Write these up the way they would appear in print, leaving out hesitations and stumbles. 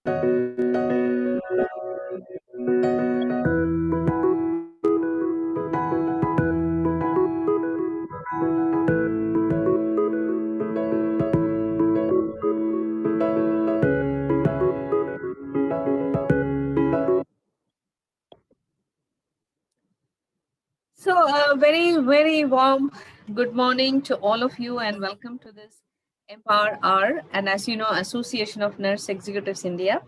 So, very warm good morning to all of you and welcome to this Empower Hour. And as you know, Association of Nurse Executives India,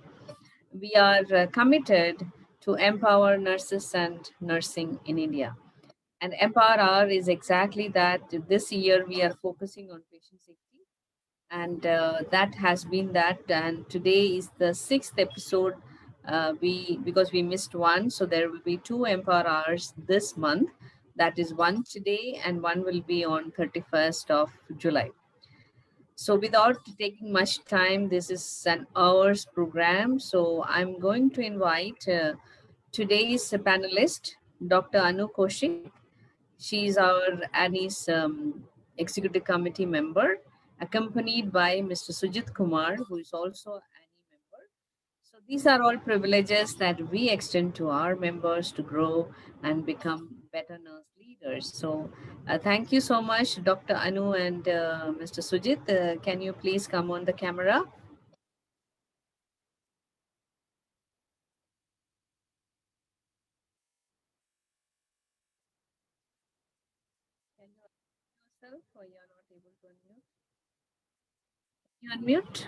we are committed to empower nurses and nursing in India. And Empower Hour is exactly that. This year, we are focusing on patient safety. And that has been that. And today is the sixth episode. Because we missed one, so there will be two Empower Hours this month. That is one today, and one will be on 31st of July. So without taking much time, this is an hour's program. So I'm going to invite today's panelist, Dr. Anu Kaushik. She is our ANI's executive committee member, accompanied by Mr. Sujit Kumar, who is also an ANI member. So these are all privileges that we extend to our members to grow and become better nurse leaders. So thank you so much, Dr. Anu and Mr. Sujit. Can you please come on the camera? Can you unmute yourself or you are not able to unmute? You unmute?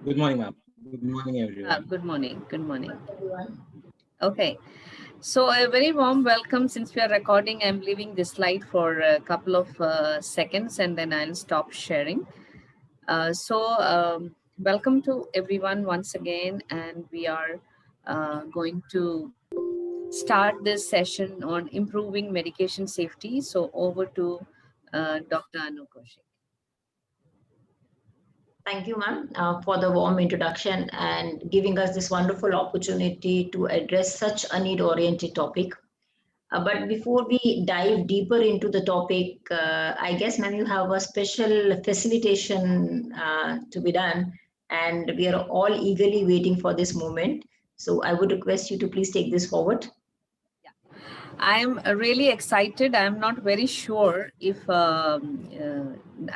Good morning, ma'am. Good morning, everyone. Good morning. Good morning. Okay. So a very warm welcome. Since we are recording, I'm leaving this slide for a couple of seconds and then I'll stop sharing. Welcome to everyone once again, and we are going to start this session on improving medication safety. So over to Dr. Anu Kaushik. Thank you, ma'am, for the warm introduction and giving us this wonderful opportunity to address such a need-oriented topic. But before we dive deeper into the topic, I guess, ma'am, you have a special facilitation to be done, and we are all eagerly waiting for this moment. So I would request you to please take this forward. I'm really excited. I'm not very sure if I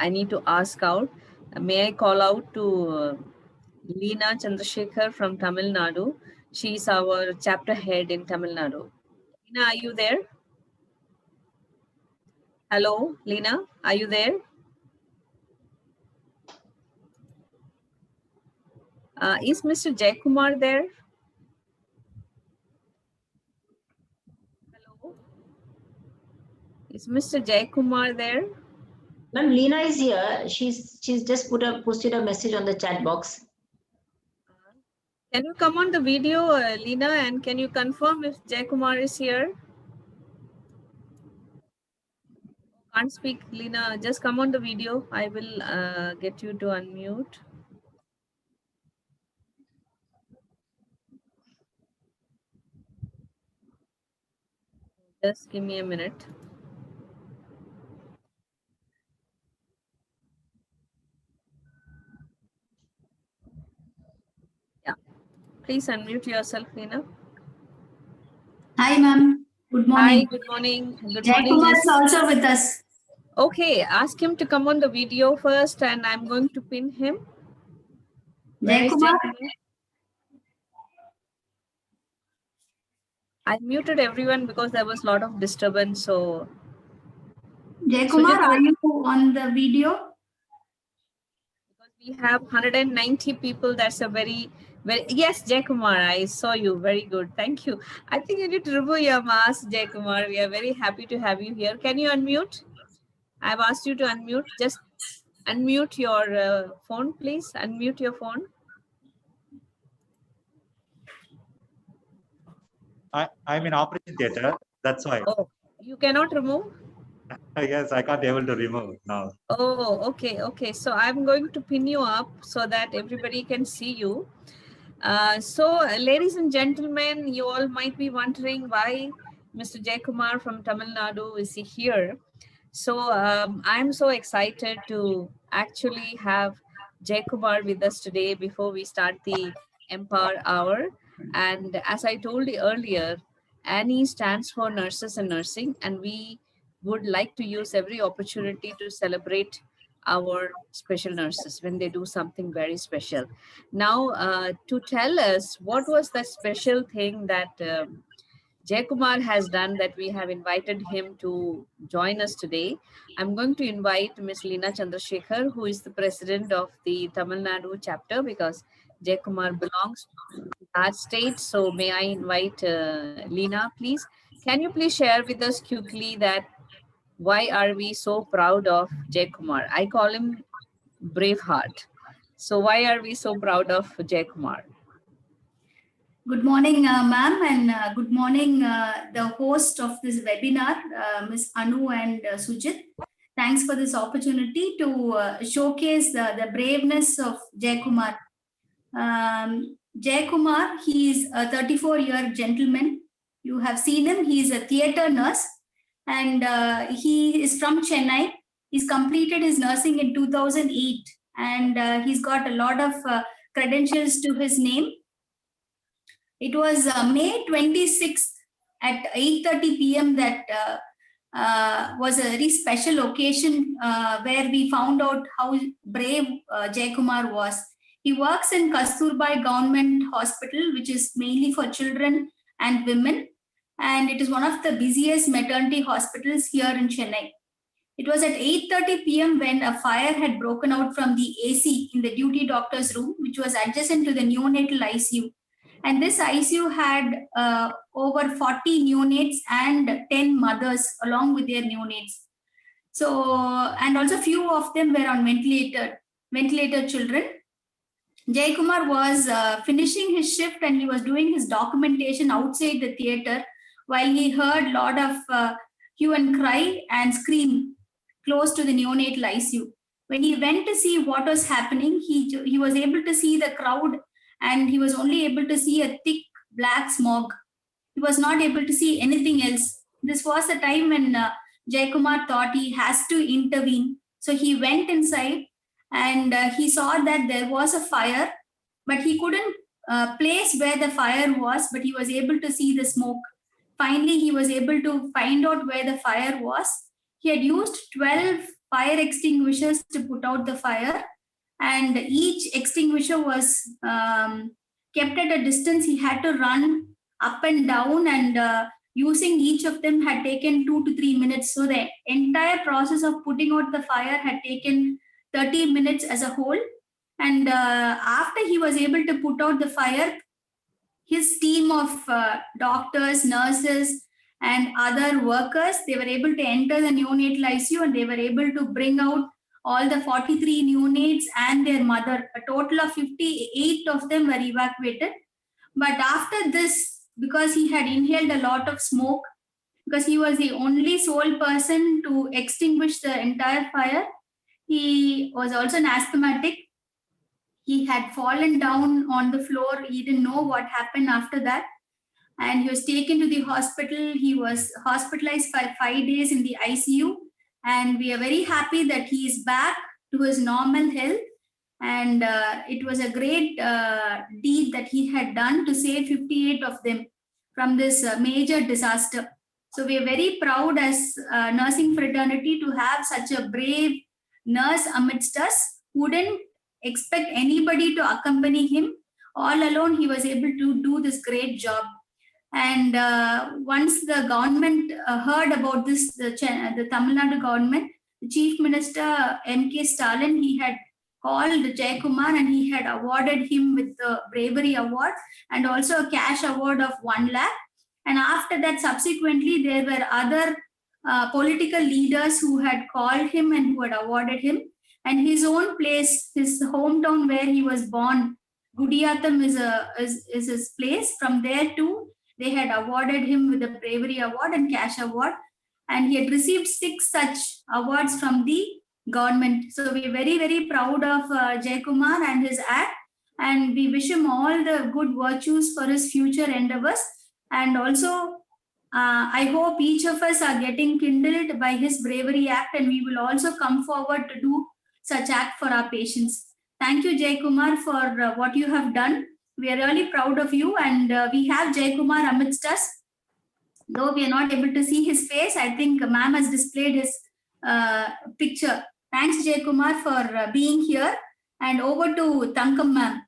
need to ask out. May I call out to Leena Chandrasekhar from Tamil Nadu? She's our chapter head in Tamil Nadu. Leena, are you there? Hello, Leena, are you there? Is Mr. Jaykumar there? Hello? Is Mr. Jaykumar there? Ma'am, Leena is here. She's just posted a message on the chat box. Can you come on the video, Leena, and can you confirm if Jaykumar is here? Can't speak, Leena. Just come on the video. I will get you to unmute. Just give me a minute. Yeah. Please unmute yourself, Leena. Hi, ma'am. Good morning. Hi, good morning. Good Jaykumar morning. is also with us. Okay, ask him to come on the video first, and I'm going to pin him. Where is Jaykumar? Jaykumar? I muted everyone because there was a lot of disturbance. So, Jaykumar, are you on the video? because we have 190 people, that's a very yes, Jaykumar, I saw you. Very good. Thank you. I think you need to remove your mask, Jaykumar. We are very happy to have you here. Can you unmute? I've asked you to unmute. Just unmute your phone, please. Unmute your phone. I'm in operation theater. That's why. Oh, you cannot remove? Yes, I can't able to remove now. Oh, okay, okay. So I'm going to pin you up so that everybody can see you. Ladies and gentlemen, you all might be wondering why Mr. Jaykumar from Tamil Nadu is here. So I'm so excited to actually have Jay Kumar with us today before we start the Empower Hour. And as I told you earlier, Annie stands for Nurses and Nursing, and we would like to use every opportunity to celebrate our special nurses when they do something very special. Now, to tell us what was that special thing that Jay Kumar has done that we have invited him to join us today. I'm going to invite Ms. Leena Chandrasekhar, who is the president of the Tamil Nadu chapter, because Jay Kumar belongs to that state. So may I invite Leena, please? Can you please share with us quickly that why are we so proud of Jay Kumar? I call him Braveheart. So why are we so proud of Jay Kumar? Good morning, ma'am, and good morning, the host of this webinar, Ms. Anu and Sujit. Thanks for this opportunity to showcase the braveness of Jay Kumar. Jay Kumar, he is a 34-year gentleman. You have seen him. He is a theater nurse, and he is from Chennai. He's completed his nursing in 2008, and he's got a lot of credentials to his name. It was May 26th at 8:30 p.m. that was a very special occasion where we found out how brave Jay Kumar was. He works in Kasturbai Government Hospital, which is mainly for children and women, and it is one of the busiest maternity hospitals here in Chennai. It was at 8:30 p.m. when a fire had broken out from the AC in the duty doctor's room, which was adjacent to the neonatal ICU. And this ICU had over 40 neonates and 10 mothers along with their neonates. So, and also few of them were on ventilator children. Jay Kumar was finishing his shift and he was doing his documentation outside the theater while he heard a lot of hue and cry and scream close to the neonatal ICU. When he went to see what was happening, he was able to see the crowd, and he was only able to see a thick black smog. He was not able to see anything else. This was the time when Jay Kumar thought he has to intervene. So he went inside and he saw that there was a fire, but he couldn't place where the fire was, but he was able to see the smoke. Finally, he was able to find out where the fire was. He had used 12 fire extinguishers to put out the fire, and each extinguisher was kept at a distance. He had to run up and down, and using each of them had taken 2 to 3 minutes. So the entire process of putting out the fire had taken 30 minutes as a whole. And after he was able to put out the fire, his team of doctors, nurses, and other workers, they were able to enter the neonatal ICU, and they were able to bring out all the 43 neonates and their mother. A total of 58 of them were evacuated. But after this, because he had inhaled a lot of smoke, because he was the only sole person to extinguish the entire fire, he was also an asthmatic. He had fallen down on the floor. He didn't know what happened after that. And he was taken to the hospital. He was hospitalized for 5 days in the ICU. And we are very happy that he is back to his normal health. And it was a great deed that he had done to save 58 of them from this major disaster. So we are very proud as nursing fraternity to have such a brave nurse amidst us who didn't expect anybody to accompany him. All alone, he was able to do this great job. And once the government heard about this, the Tamil Nadu government, the Chief Minister M.K. Stalin, he had called Jay Kumar and he had awarded him with the Bravery Award and also a cash award of 1 lakh. And after that, subsequently, there were other political leaders who had called him and who had awarded him. And his own place, his hometown where he was born, Gudiyatham is his place. From there too, they had awarded him with the Bravery Award and Cash Award. And he had received 6 such awards from the government. So we are very, very proud of Jay Kumar and his act. And we wish him all the good virtues for his future endeavors. And also, I hope each of us are getting kindled by his bravery act, and we will also come forward to do such act for our patients. Thank you, Jay Kumar, for what you have done. We are really proud of you, and we have Jay Kumar amidst us. Though we are not able to see his face, I think ma'am has displayed his picture. Thanks, Jay Kumar, for being here. And over to Tankam ma'am.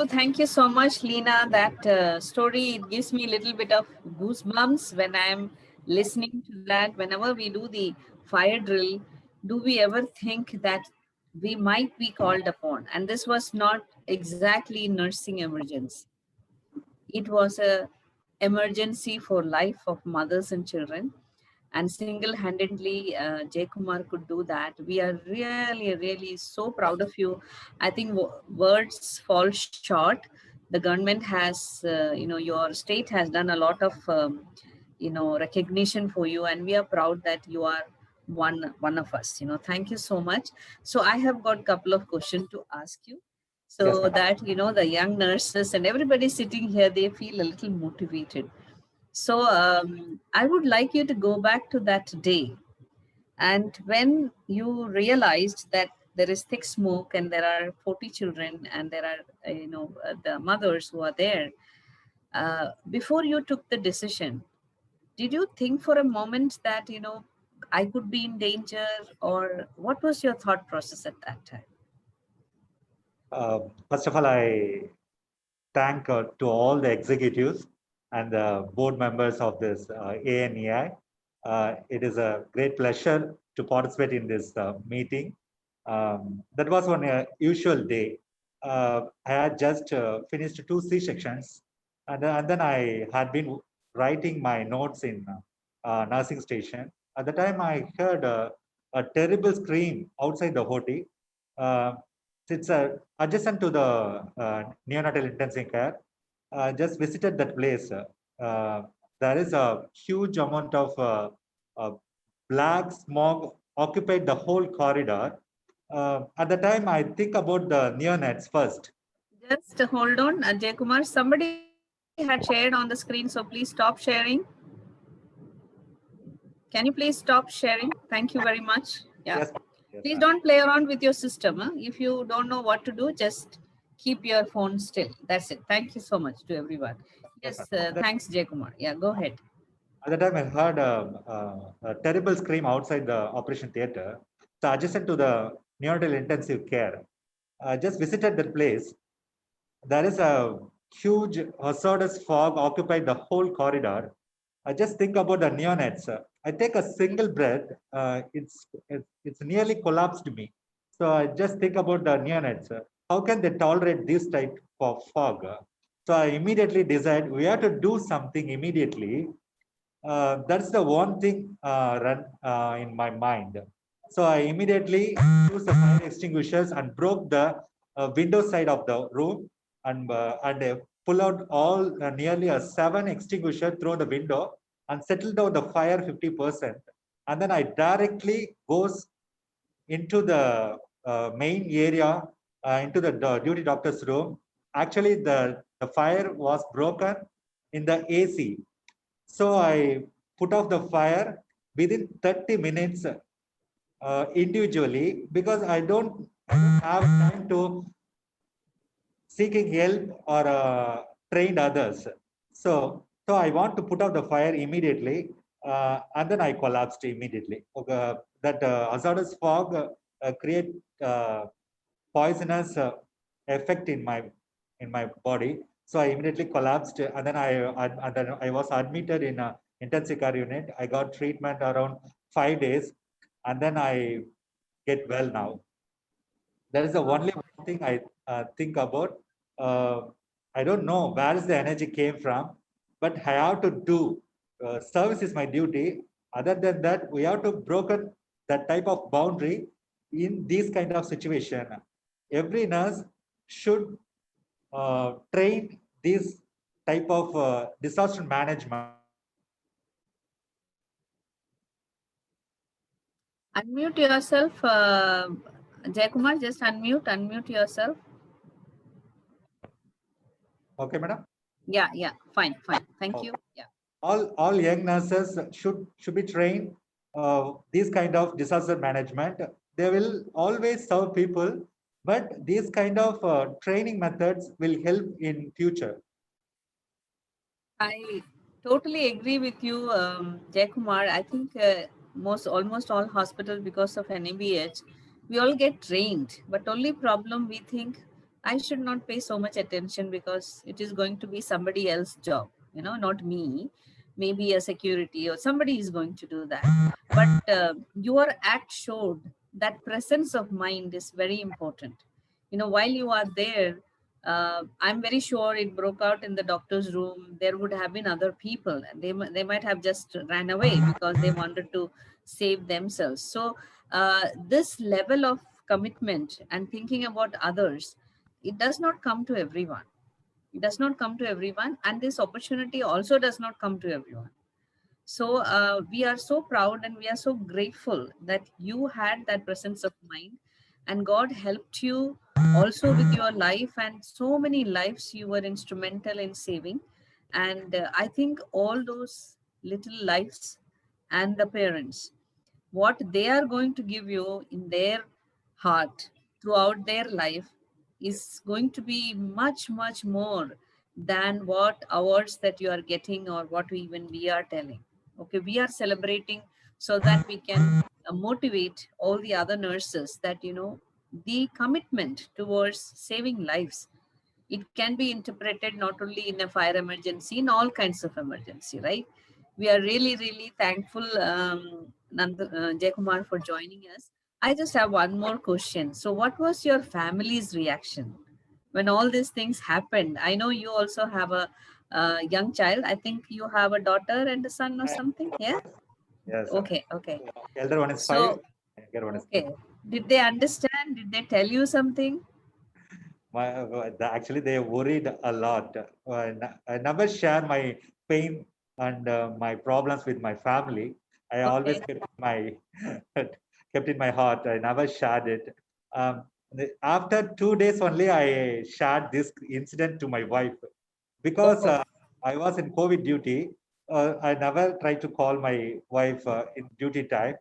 Thank you so much, Leena. That story, it gives me a little bit of goosebumps when I'm listening to that. Whenever we do the fire drill, do we ever think that we might be called upon? And this was not exactly nursing emergency. It was a emergency for life of mothers and children. And single-handedly, Jay Kumar could do that. We are really, really so proud of you. I think words fall short. The government has, your state has done a lot of, recognition for you, and we are proud that you are one of us. Thank you so much. So I have got a couple of questions to ask you, so Yes, that the young nurses and everybody sitting here, they feel a little motivated. So I would like you to go back to that day, and when you realized that there is thick smoke and there are 40 children and there are, the mothers who are there, before you took the decision, did you think for a moment that, I could be in danger, or what was your thought process at that time? First of all, I thank to all the executives and the board members of this ANEI. It is a great pleasure to participate in this meeting. That was one usual day. I had just finished 2 C-sections, and then I had been writing my notes in nursing station. At the time, I heard a terrible scream outside the OT. It's adjacent to the neonatal intensive care. Just visited that place. There is a huge amount of black smoke occupied the whole corridor. At the time, I think about the neonates first. Just hold on, Jay Kumar. Somebody had shared on the screen, so please stop sharing. Can you please stop sharing? Thank you very much. Yeah. Yes, yes, Please don't play around with your system. Huh? If you don't know what to do, just keep your phone still. That's it. Thank you so much to everyone. Yes, thanks, Jay Kumar. Yeah, go ahead. At the time, I heard a terrible scream outside the operation theater. So adjacent to the neonatal intensive care. I just visited that place. There is a huge hazardous fog occupied the whole corridor. I just think about the neonates. I take a single breath. It's nearly collapsed me. So I just think about the neonates. How can they tolerate this type of fog? So I immediately decided we have to do something immediately. That's the one thing run in my mind. So I immediately used the fire extinguishers and broke the window side of the room and pull out all nearly 7 extinguishers through the window and settle down the fire 50%. And then I directly goes into the main area, into the duty doctor's room. Actually, the fire was broken in the AC. So I put off the fire within 30 minutes individually, because I don't have time to seeking help or train others. So I want to put out the fire immediately, and then I collapsed immediately. That hazardous fog create poisonous effect in my body. So I immediately collapsed, and then I was admitted in a intensive care unit. I got treatment around 5 days, and then I get well now. That is the only one thing I think about. I don't know where is the energy came from, but I have to do. Service is my duty. Other than that, we have to broken that type of boundary in this kind of situation. Every nurse should train this type of disaster management. Unmute yourself, Jay Kumar. Just unmute yourself. Okay, madam. Yeah, fine. Thank you. Yeah. All young nurses should be trained this kind of disaster management. they will always serve people, but these kind of training methods will help in future. I totally agree with you, Jaykumar. I think almost all hospitals, because of NABH, we all get trained. But only problem, we think I should not pay so much attention because it is going to be somebody else's job. Not me. Maybe a security or somebody is going to do that. But your act showed that presence of mind is very important. While you are there, I'm very sure it broke out in the doctor's room. There would have been other people, and they might have just ran away because they wanted to save themselves. So this level of commitment and thinking about others, it does not come to everyone. It does not come to everyone, and this opportunity also does not come to everyone. So we are so proud and we are so grateful that you had that presence of mind, and God helped you also with your life, and so many lives you were instrumental in saving. And I think all those little lives and the parents, what they are going to give you in their heart throughout their life is going to be much, much more than what hours that you are getting or what even we are telling. Okay, we are celebrating so that we can motivate all the other nurses that, the commitment towards saving lives, it can be interpreted not only in a fire emergency, in all kinds of emergency, right? We are really, really thankful, Jaykumar, for joining us. I just have one more question. So what was your family's reaction when all these things happened? I know you also have a young child. I think you have a daughter and a son or something. Yeah. Yes. Okay. Okay. Elder one is So, 5. Younger one is okay. Did they understand? Did they tell you something? Actually, they worried a lot. I never share my pain and my problems with my family. I always Okay. kept in my heart. I never shared it. After 2 days only, I shared this incident to my wife because Oh, I was in COVID duty. I never tried to call my wife in duty time.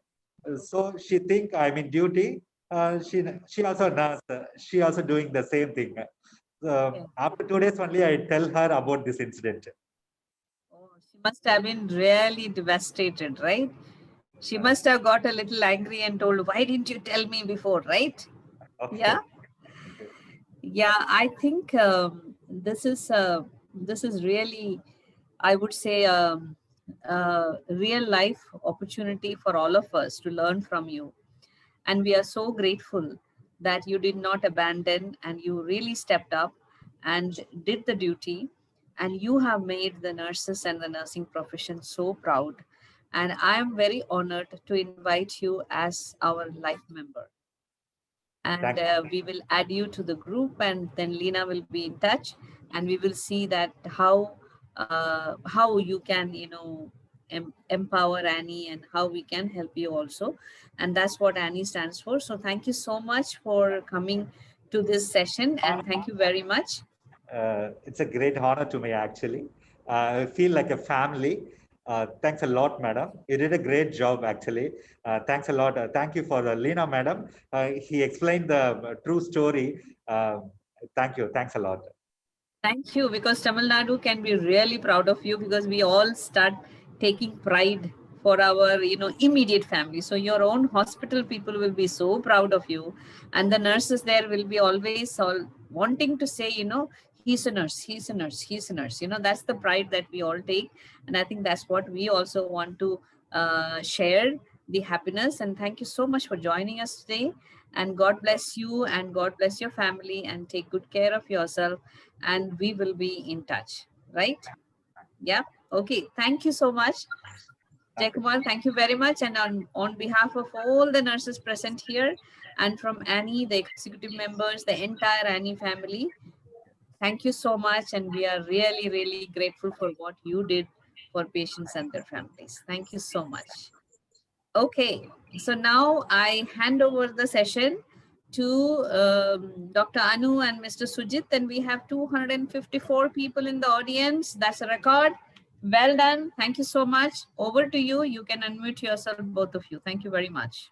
So she think I'm in duty. She also nurse. She also doing the same thing. okay. After 2 days only, I tell her about this incident. Oh, she must have been really devastated, right? She must have got a little angry and told, why didn't you tell me before, right? Okay. Yeah. Okay. Yeah, I think this is really, I would say, a real life opportunity for all of us to learn from you. And we are so grateful that you did not abandon and you really stepped up and did the duty. And you have made the nurses and the nursing profession so proud. And I am very honored to invite you as our life member. And Thank we will add you to the group, and then Lena will be in touch, and we will see that how you can, empower Annie, and how we can help you also. And that's what Annie stands for. So thank you so much for coming to this session, and thank you very much. It's a great honor to me, actually. I feel like a family. Thanks a lot, madam. You did a great job, actually. Thanks a lot. Thank you for Lena, madam. He explained the true story. Thank you. Thanks a lot. Thank you, because Tamil Nadu can be really proud of you, because we all start taking pride for our, immediate family. So your own hospital people will be so proud of you, and the nurses there will be always all wanting to say, he's a nurse, he's a nurse, he's a nurse. That's the pride that we all take, and I think that's what we also want to share the happiness. And thank you so much for joining us today. And God bless you, and God bless your family, and take good care of yourself, and we will be in touch, right? Yeah. Okay. Thank you so much, Jaykumar. Thank you very much. And on behalf of all the nurses present here, and from Annie, the executive members, the entire Annie family, thank you so much. And we are really, really grateful for what you did for patients and their families. Thank you so much. Okay, so now I hand over the session to Dr. Anu and Mr. Sujit, and we have 254 people in the audience. That's a record. Well done. Thank you so much. Over to you. You can unmute yourself, both of you. Thank you very much.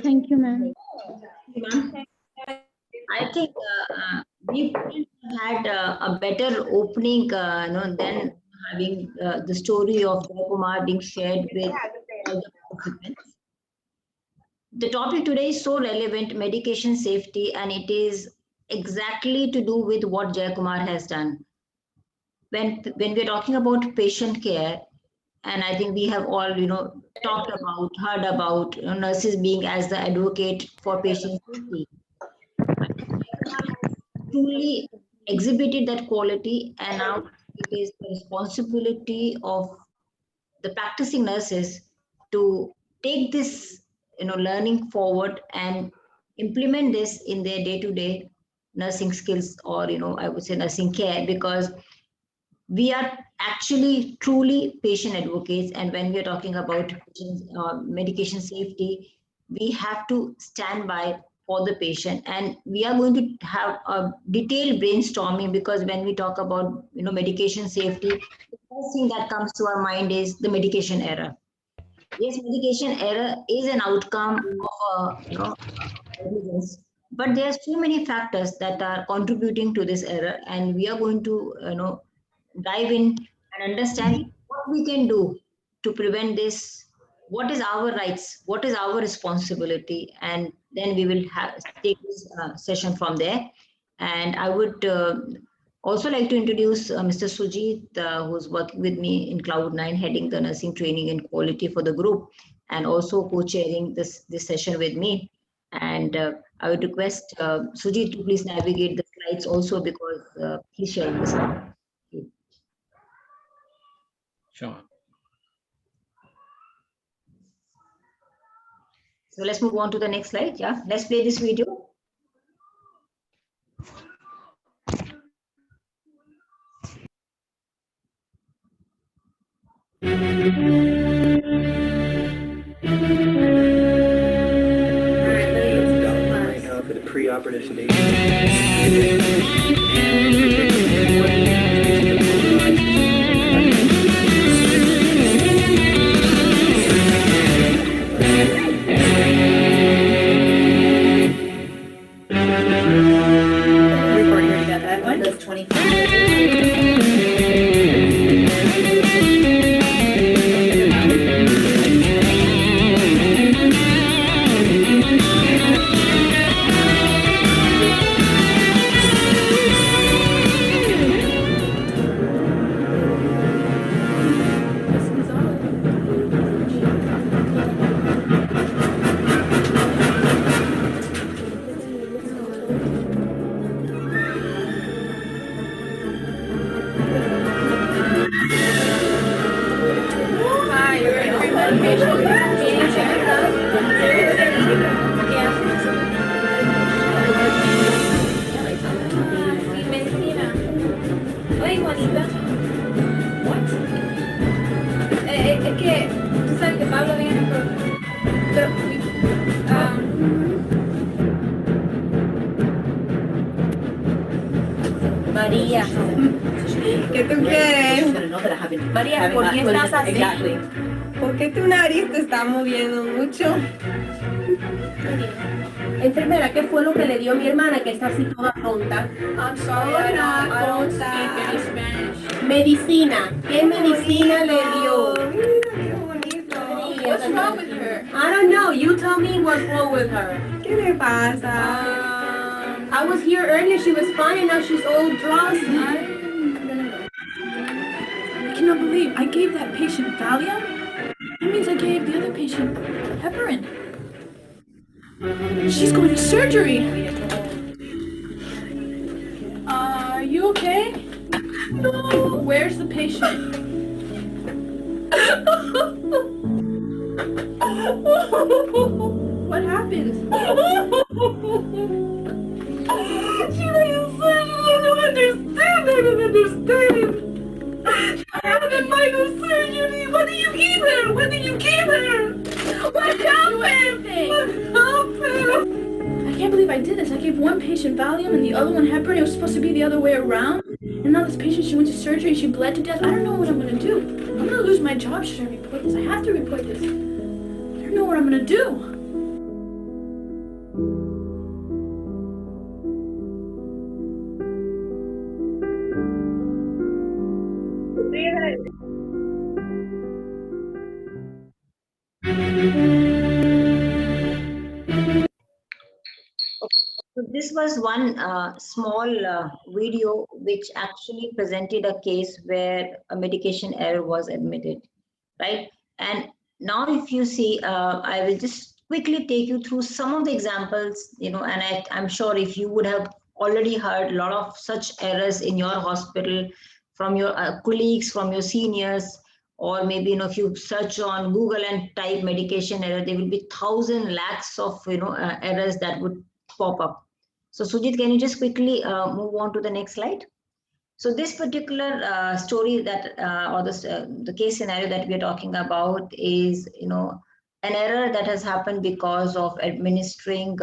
Thank you, ma'am. I think we had a better opening than having the story of Jaikumar being shared with all the participants. The topic today is so relevant, medication safety, and it is exactly to do with what Jaikumar has done. When we're talking about patient care, and I think we have all talked about, heard about nurses being as the advocate for patient safety. Truly exhibited that quality, and now it is the responsibility of the practicing nurses to take this learning forward and implement this in their day-to-day nursing skills, or I would say nursing care, because we are actually truly patient advocates. And when we are talking about medication safety, we have to stand by for the patient, and we are going to have a detailed brainstorming, because when we talk about medication safety, the first thing that comes to our mind is the medication error. Yes, medication error is an outcome of negligence, but there are so many factors that are contributing to this error, and we are going to dive in and understand what we can do to prevent this. What is our rights? What is our responsibility? And then we will take this session from there. And I would also like to introduce Mr. Sujit, who's working with me in Cloud9, heading the nursing training and quality for the group, and also co-chairing this session with me. And I would request Sujit to please navigate the slides also, because he's sharing the slide. Sure. So let's move on to the next slide. Yeah, let's play this video. For the preoperative sedation. María, ¿qué tú quieres? María, ¿por qué estás así? ¿Por qué tu nariz te está moviendo mucho? Enfermera, ¿qué fue lo que le dio a mi hermana que está así toda tonta? I'm sorry, I don't speak any Spanish. Medicina. ¿Qué medicina le dio? What's wrong with her? I don't know. You tell me what's wrong with her. ¿Qué le pasa? I was here earlier, she was fine, and now she's all drowsy. I cannot believe I gave that patient Valium. That means I gave the other patient heparin. She's going to surgery. Are you okay? No. Where's the patient? What happened? She doesn't I don't understand. I don't understand. I had a minor surgery. What did you give her? What did you give her? What happened? What happened? I can't believe I did this. I gave one patient Valium and the other one heparin. It was supposed to be the other way around. And now this patient, she went to surgery and she bled to death. I don't know what I'm going to do. I'm going to lose my job should I report this. I have to report this. I don't know what I'm going to do. So this was one small video which actually presented a case where a medication error was admitted, right? And now if you see, I will just quickly take you through some of the examples, and I'm sure if you would have already heard a lot of such errors in your hospital from your colleagues, from your seniors, or maybe if you search on Google and type medication error, there will be 1,000 lakhs of errors that would pop up. So Sujit, can you just quickly move on to the next slide? So this particular story that, or the case scenario that we are talking about is, an error that has happened because of administering,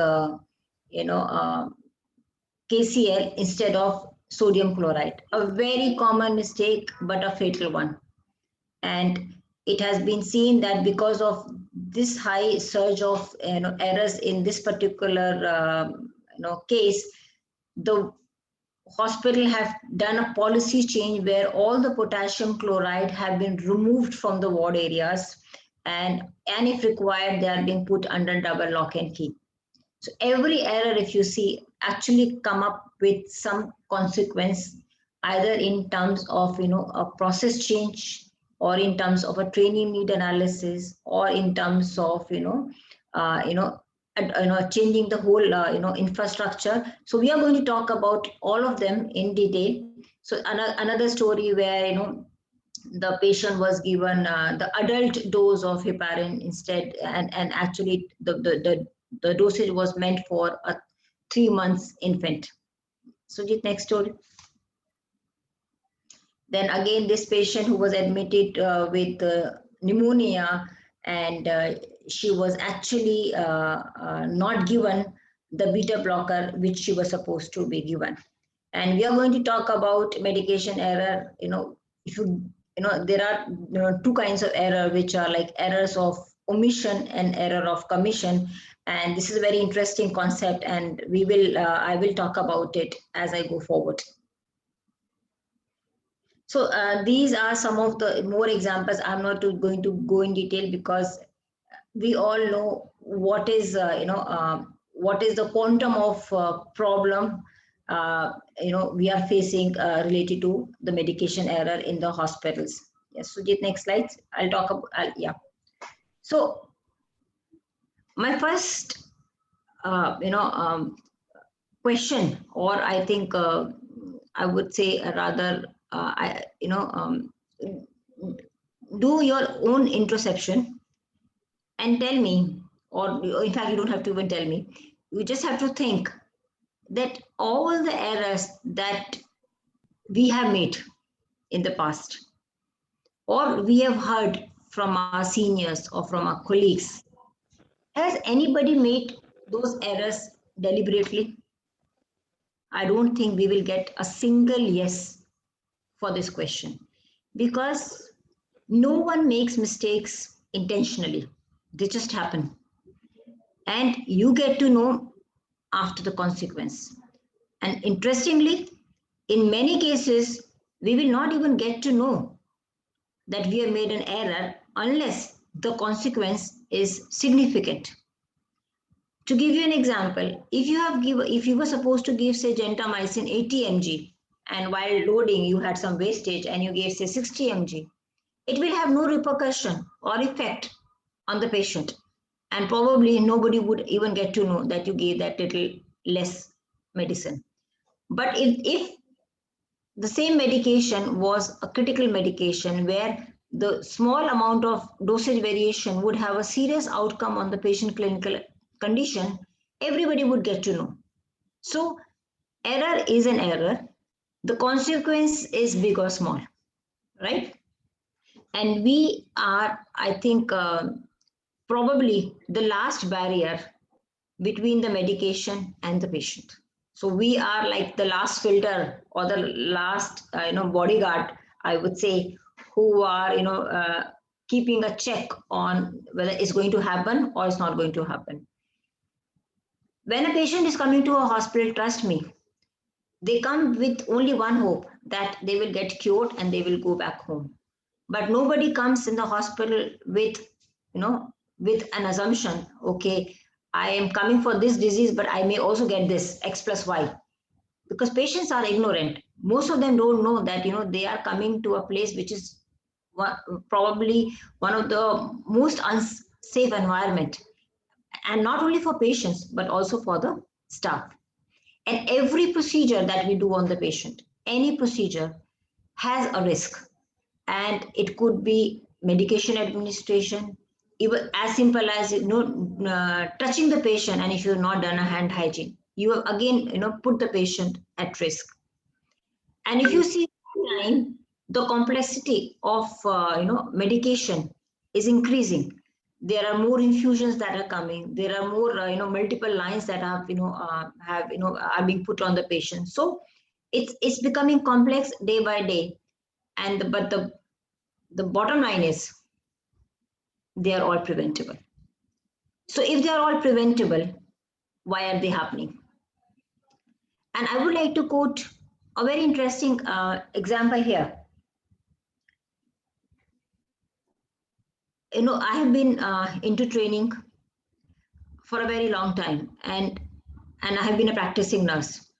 KCl instead of sodium chloride. A very common mistake, but a fatal one. And it has been seen that because of this high surge of errors in this particular case, the hospital have done a policy change where all the potassium chloride have been removed from the ward areas, and if required, they are being put under double lock and key. So every error, if you see, actually come up with some consequence, either in terms of a process change, or in terms of a training need analysis, or in terms of changing the whole infrastructure. So we are going to talk about all of them in detail. So another story where the patient was given the adult dose of heparin instead, and actually the dosage was meant for a 3 months infant. Sujit, next story. Then again, this patient who was admitted with pneumonia, and she was actually not given the beta blocker which she was supposed to be given. And we are going to talk about medication error. There are two kinds of error, which are like errors of omission and error of commission. And this is a very interesting concept, and I will talk about it as I go forward. So these are some of the more examples. I'm not going to go in detail because we all know what is what is the quantum of problem we are facing related to the medication error in the hospitals. Yes, Sujit, next slide. I'll talk about yeah. So my first question, or I think I would say rather do your own introspection and tell me, or in fact you don't have to even tell me, you just have to think that all the errors that we have made in the past, or we have heard from our seniors or from our colleagues, has anybody made those errors deliberately? I don't think we will get a single yes for this question, because no one makes mistakes intentionally. They just happen. And you get to know after the consequence. And interestingly, in many cases, we will not even get to know that we have made an error unless the consequence is significant. To give you an example, if you were supposed to give, say, gentamicin 80 mg, and while loading you had some wastage and you gave, say, 60 mg, it will have no repercussion or effect on the patient, and probably nobody would even get to know that you gave that little less medicine. But if the same medication was a critical medication where the small amount of dosage variation would have a serious outcome on the patient clinical condition, everybody would get to know. So error is an error. The consequence is big or small, right? And we are, I think, probably the last barrier between the medication and the patient. So we are like the last filter, or the last bodyguard, I would say, who are keeping a check on whether it's going to happen or it's not going to happen. When a patient is coming to a hospital, trust me, they come with only one hope, that they will get cured and they will go back home. But nobody comes in the hospital with with an assumption, okay, I am coming for this disease, but I may also get this X plus Y, because patients are ignorant. Most of them don't know that, they are coming to a place which is probably one of the most unsafe environment, and not only for patients, but also for the staff. And every procedure that we do on the patient, any procedure has a risk, and it could be medication administration, even as simple as touching the patient, and if you've not done a hand hygiene, you have again put the patient at risk. And if you see time, the complexity of medication is increasing. There are more infusions that are coming. There are more multiple lines that have are being put on the patient. So it's becoming complex day by day. And but the bottom line is they are all preventable. So if they are all preventable, why are they happening? And I would like to quote a very interesting example here. I have been into training for a very long time, and I have been a practicing nurse.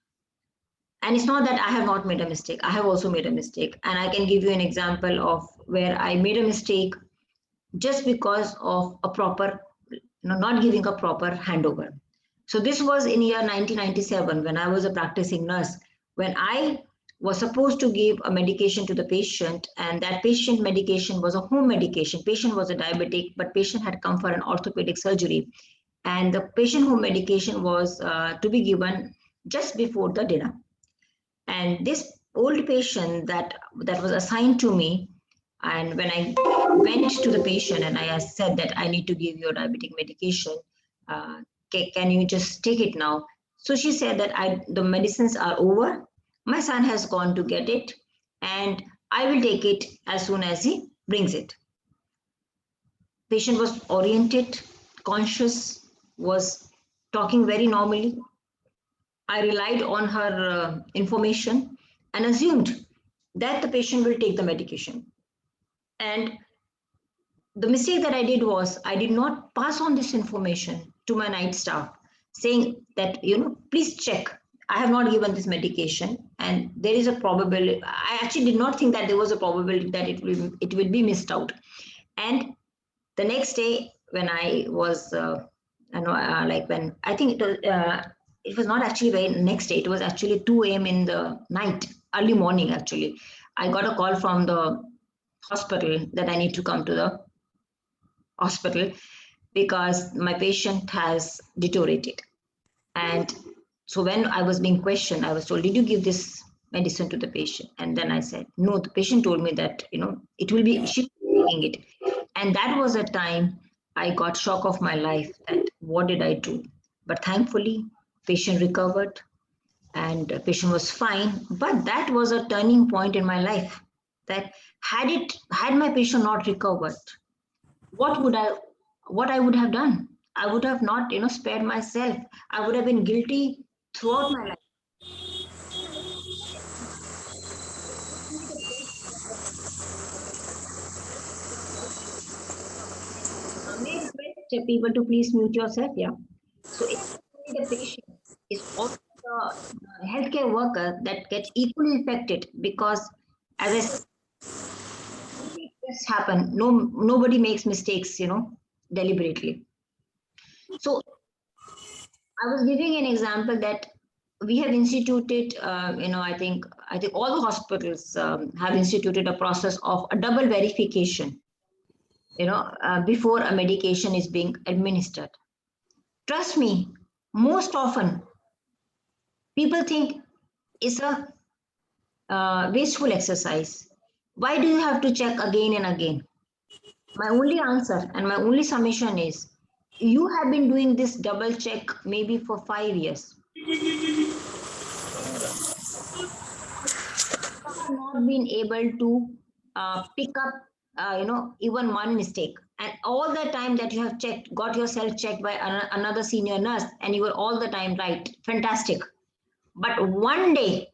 And it's not that I have not made a mistake. I have also made a mistake. And I can give you an example of where I made a mistake just because of a proper, not giving a proper handover. So this was in year 1997 when I was a practicing nurse, when I was supposed to give a medication to the patient, and that patient medication was a home medication. Patient was a diabetic, but patient had come for an orthopedic surgery. And the patient home medication was to be given just before the dinner. And this old patient that was assigned to me, and when I went to the patient and I said that I need to give you a diabetic medication, can you just take it now? So she said that the medicines are over. My son has gone to get it, and I will take it as soon as he brings it. Patient was oriented, conscious, was talking very normally. I relied on her information and assumed that the patient will take the medication. And the mistake that I did was I did not pass on this information to my night staff, saying that, please check. I have not given this medication, and there is a probability. I actually did not think that there was a probability that it will be missed out. And the next day, when I was, when I think it was not actually very next day. It was actually 2 a.m. in the night, early morning. Actually, I got a call from the hospital that I need to come to the hospital because my patient has deteriorated. And so when I was being questioned, I was told, did you give this medicine to the patient? And then I said, no, the patient told me that, it will be, she will be taking it. And that was a time I got shock of my life that what did I do? But thankfully, patient recovered and the patient was fine. But that was a turning point in my life, that had my patient not recovered, what I would have done? I would have not, spared myself. I would have been guilty throughout my life. May I request people to please mute yourself? Yeah. So it's only the patient, it's also the healthcare worker that gets equally affected, because as I said, this happen. Nobody makes mistakes, deliberately. So I was giving an example that we have instituted, I think all the hospitals have instituted a process of a double verification, before a medication is being administered. Trust me, most often people think it's a wasteful exercise. Why do you have to check again and again? My only answer and my only summation is, you have been doing this double check maybe for 5 years. You have not been able to pick up, even one mistake. And all the time that you have got yourself checked by another senior nurse, and you were all the time right, fantastic. But one day,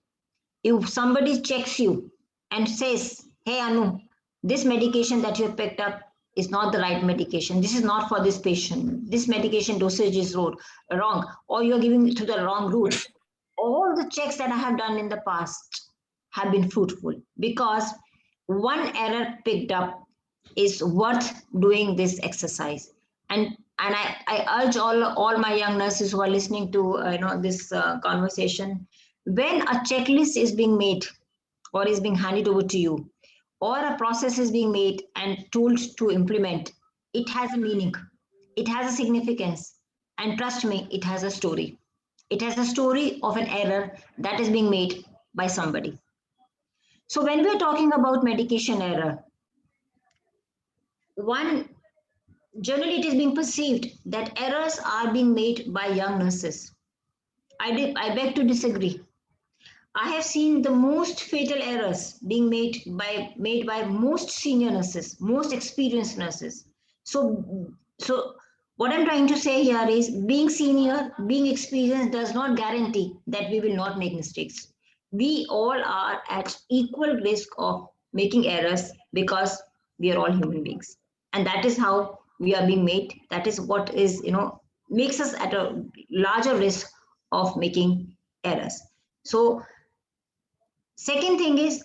if somebody checks you and says, hey, Anu, this medication that you have picked up is not the right medication. This is not for this patient. This medication dosage is wrong, or you're giving it to the wrong route. All the checks that I have done in the past have been fruitful, because one error picked up is worth doing this exercise. And I urge all my young nurses who are listening to this conversation, when a checklist is being made or is being handed over to you, or a process is being made and told to implement, it has a meaning, it has a significance, and trust me, it has a story. It has a story of an error that is being made by somebody. So when we're talking about medication error, generally it is being perceived that errors are being made by young nurses. I beg to disagree. I have seen the most fatal errors being made by most senior nurses, most experienced nurses. So what I'm trying to say here is, being senior, being experienced does not guarantee that we will not make mistakes. We all are at equal risk of making errors, because we are all human beings. And that is how we are being made. That is what is, makes us at a larger risk of making errors. So second thing is,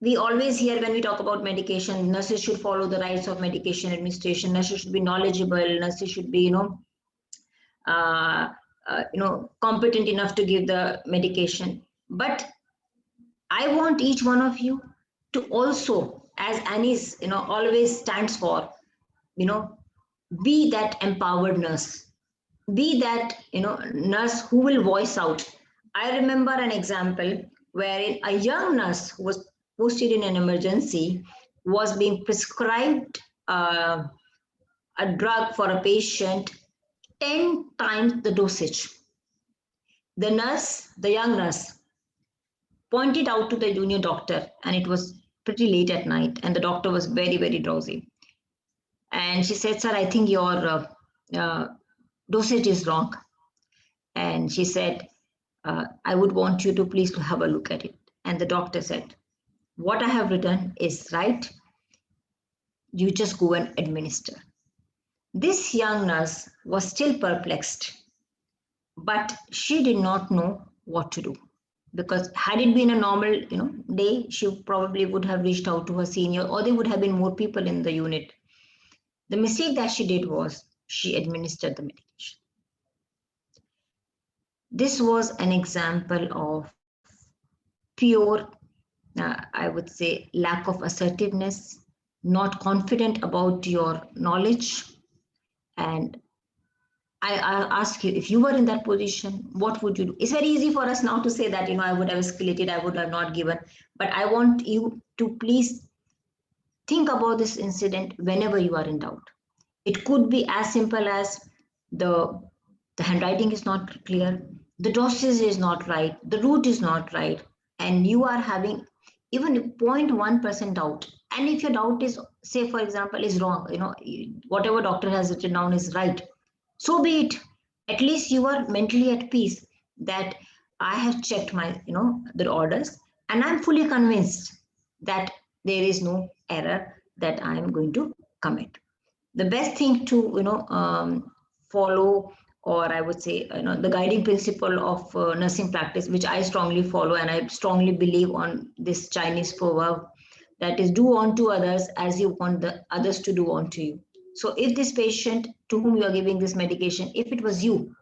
we always hear when we talk about medication, nurses should follow the rights of medication administration. Nurses should be knowledgeable. Nurses should be, competent enough to give the medication. But I want each one of you to also, as Anis, always stands for, be that empowered nurse. Be that, nurse who will voice out. I remember an example wherein a young nurse who was posted in an emergency was being prescribed a drug for a patient 10 times the dosage. The young nurse, pointed out to the junior doctor, and it was pretty late at night, and the doctor was very, very drowsy. And she said, "Sir, I think your dosage is wrong." And she said, "I would want you to please have a look at it." And the doctor said, "What I have written is right. You just go and administer." This young nurse was still perplexed, but she did not know what to do, because had it been a normal, day, she probably would have reached out to her senior, or there would have been more people in the unit. The mistake that she did was she administered the medication. This was an example of pure, I would say, lack of assertiveness, not confident about your knowledge. And I ask you, if you were in that position, what would you do? It's very easy for us now to say that, I would have escalated, I would have not given. But I want you to please think about this incident whenever you are in doubt. It could be as simple as the handwriting is not clear, the dosage is not right, the route is not right, and you are having even 0.1% doubt. And if your doubt is, say, for example, is wrong, whatever doctor has written down is right, so be it. At least you are mentally at peace that I have checked my, the orders, and I'm fully convinced that there is no error that I am going to commit. The best thing to, follow, or I would say, the guiding principle of nursing practice, which I strongly follow, and I strongly believe on this Chinese proverb, that is, do unto others as you want the others to do unto you. So if this patient to whom you are giving this medication, if it was you,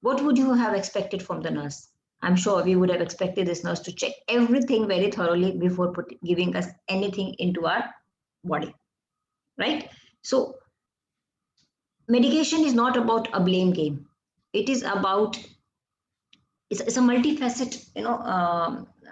what would you have expected from the nurse? I'm sure we would have expected this nurse to check everything very thoroughly before giving us anything into our body, right? So medication is not about a blame game. It is about, it's a multifaceted,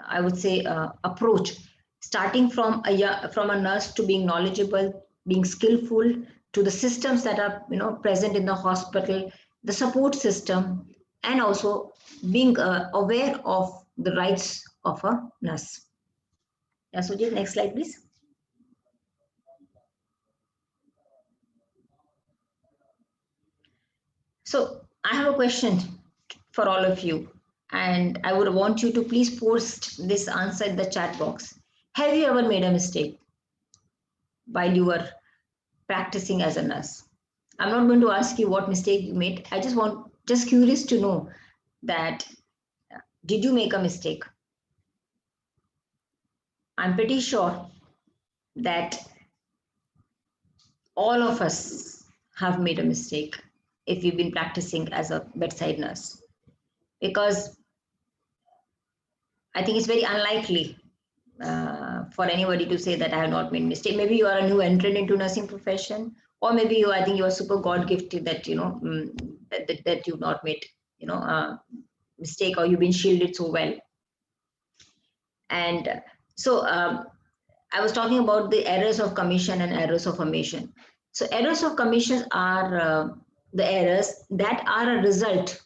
I would say, approach, starting from a nurse to being knowledgeable, being skillful, to the systems that are present in the hospital, the support system, and also being aware of the rights of a nurse. Yeah, Sujit, next slide, please. So I have a question for all of you, and I would want you to please post this answer in the chat box. Have you ever made a mistake while you were practicing as a nurse. I'm not going to ask you what mistake you made. I just curious to know that did you make a mistake? I'm pretty sure that all of us have made a mistake if we've been practicing as a bedside nurse, because I think it's very unlikely for anybody to say that I have not made a mistake. Maybe you are a new entrant into nursing profession, or maybe I think you are super God gifted that that you've not made mistake, or you've been shielded so well. And so I was talking about the errors of commission and errors of omission. So errors of commission are the errors that are a result.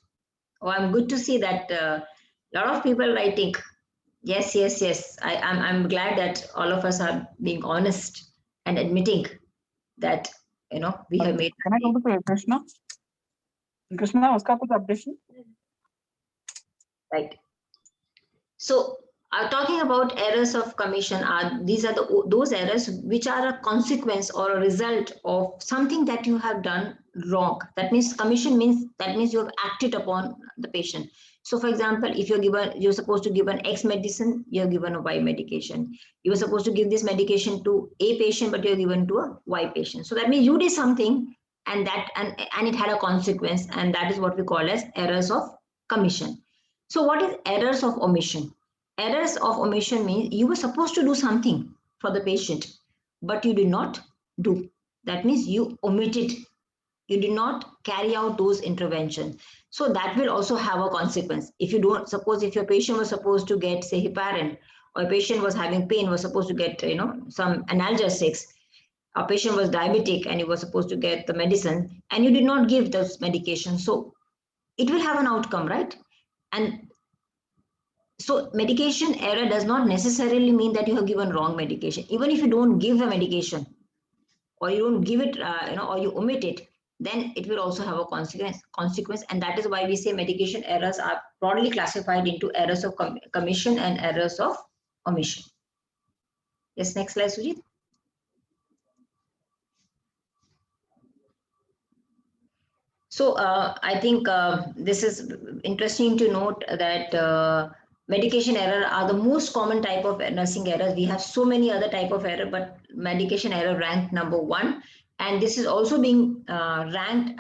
Oh, I'm good to see that a lot of people writing. Yes. I'm glad that all of us are being honest and admitting that we have made. Can I go to Krishna? Krishna, uska kuch updation? Right. So talking about errors of commission, these are those errors which are a consequence or a result of something that you have done wrong. That means commission means you have acted upon the patient. So for example, if you're supposed to give an X medicine, you're given a Y medication. You were supposed to give this medication to A patient, but you're given to a Y patient. So that means you did something and it had a consequence, and that is what we call as errors of commission. So what is errors of omission? Errors of omission means you were supposed to do something for the patient, but you did not do. That means you omitted. You did not carry out those interventions. So that will also have a consequence. If you don't, suppose if your patient was supposed to get, say, heparin, or a patient was having pain, was supposed to get, some analgesics, a patient was diabetic and you were supposed to get the medicine, and you did not give those medications. So it will have an outcome, right? And so medication error does not necessarily mean that you have given wrong medication. Even if you don't give the medication, or you don't give it, or you omit it, then it will also have a consequence. And that is why we say medication errors are broadly classified into errors of commission and errors of omission. Yes, next slide, Sujit. So I think this is interesting to note that medication error are the most common type of nursing errors. We have so many other type of error, but medication error ranked number 1. And this is also being ranked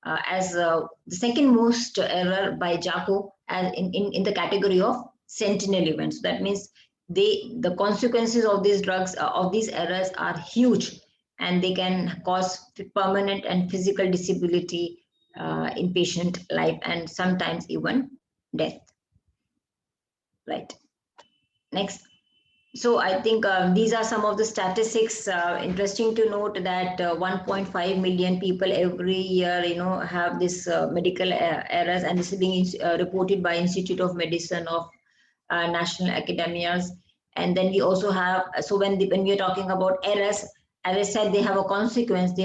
as the second most error by JACO as in the category of sentinel events. That means the consequences of these drugs, of these errors are huge, and they can cause permanent and physical disability in patient life, and sometimes even death. Right. Next. So I think these are some of the statistics. Interesting to note that 1.5 million people every year, have this medical errors, and this is being reported by Institute of Medicine of National Academias. And then we also have, so when we are talking about errors, as I said, they have a consequence. They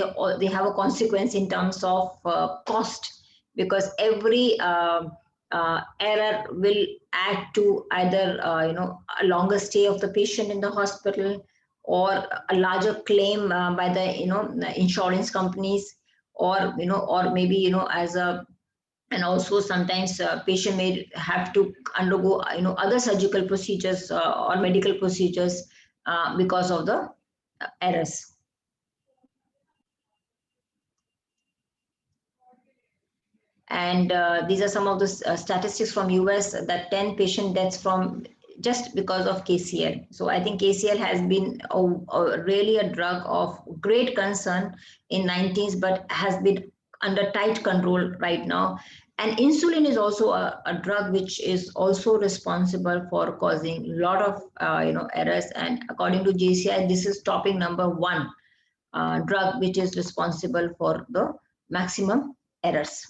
have a consequence in terms of cost, because every error will add to either a longer stay of the patient in the hospital, or a larger claim by the insurance companies, or maybe and also sometimes patient may have to undergo other surgical procedures or medical procedures because of the errors. And these are some of the statistics from US, that 10 patient deaths from just because of KCL. So I think KCL has been really a drug of great concern in 90s, but has been under tight control right now. And insulin is also a drug which is also responsible for causing a lot of errors. And according to JCI, this is topping number 1 drug which is responsible for the maximum errors.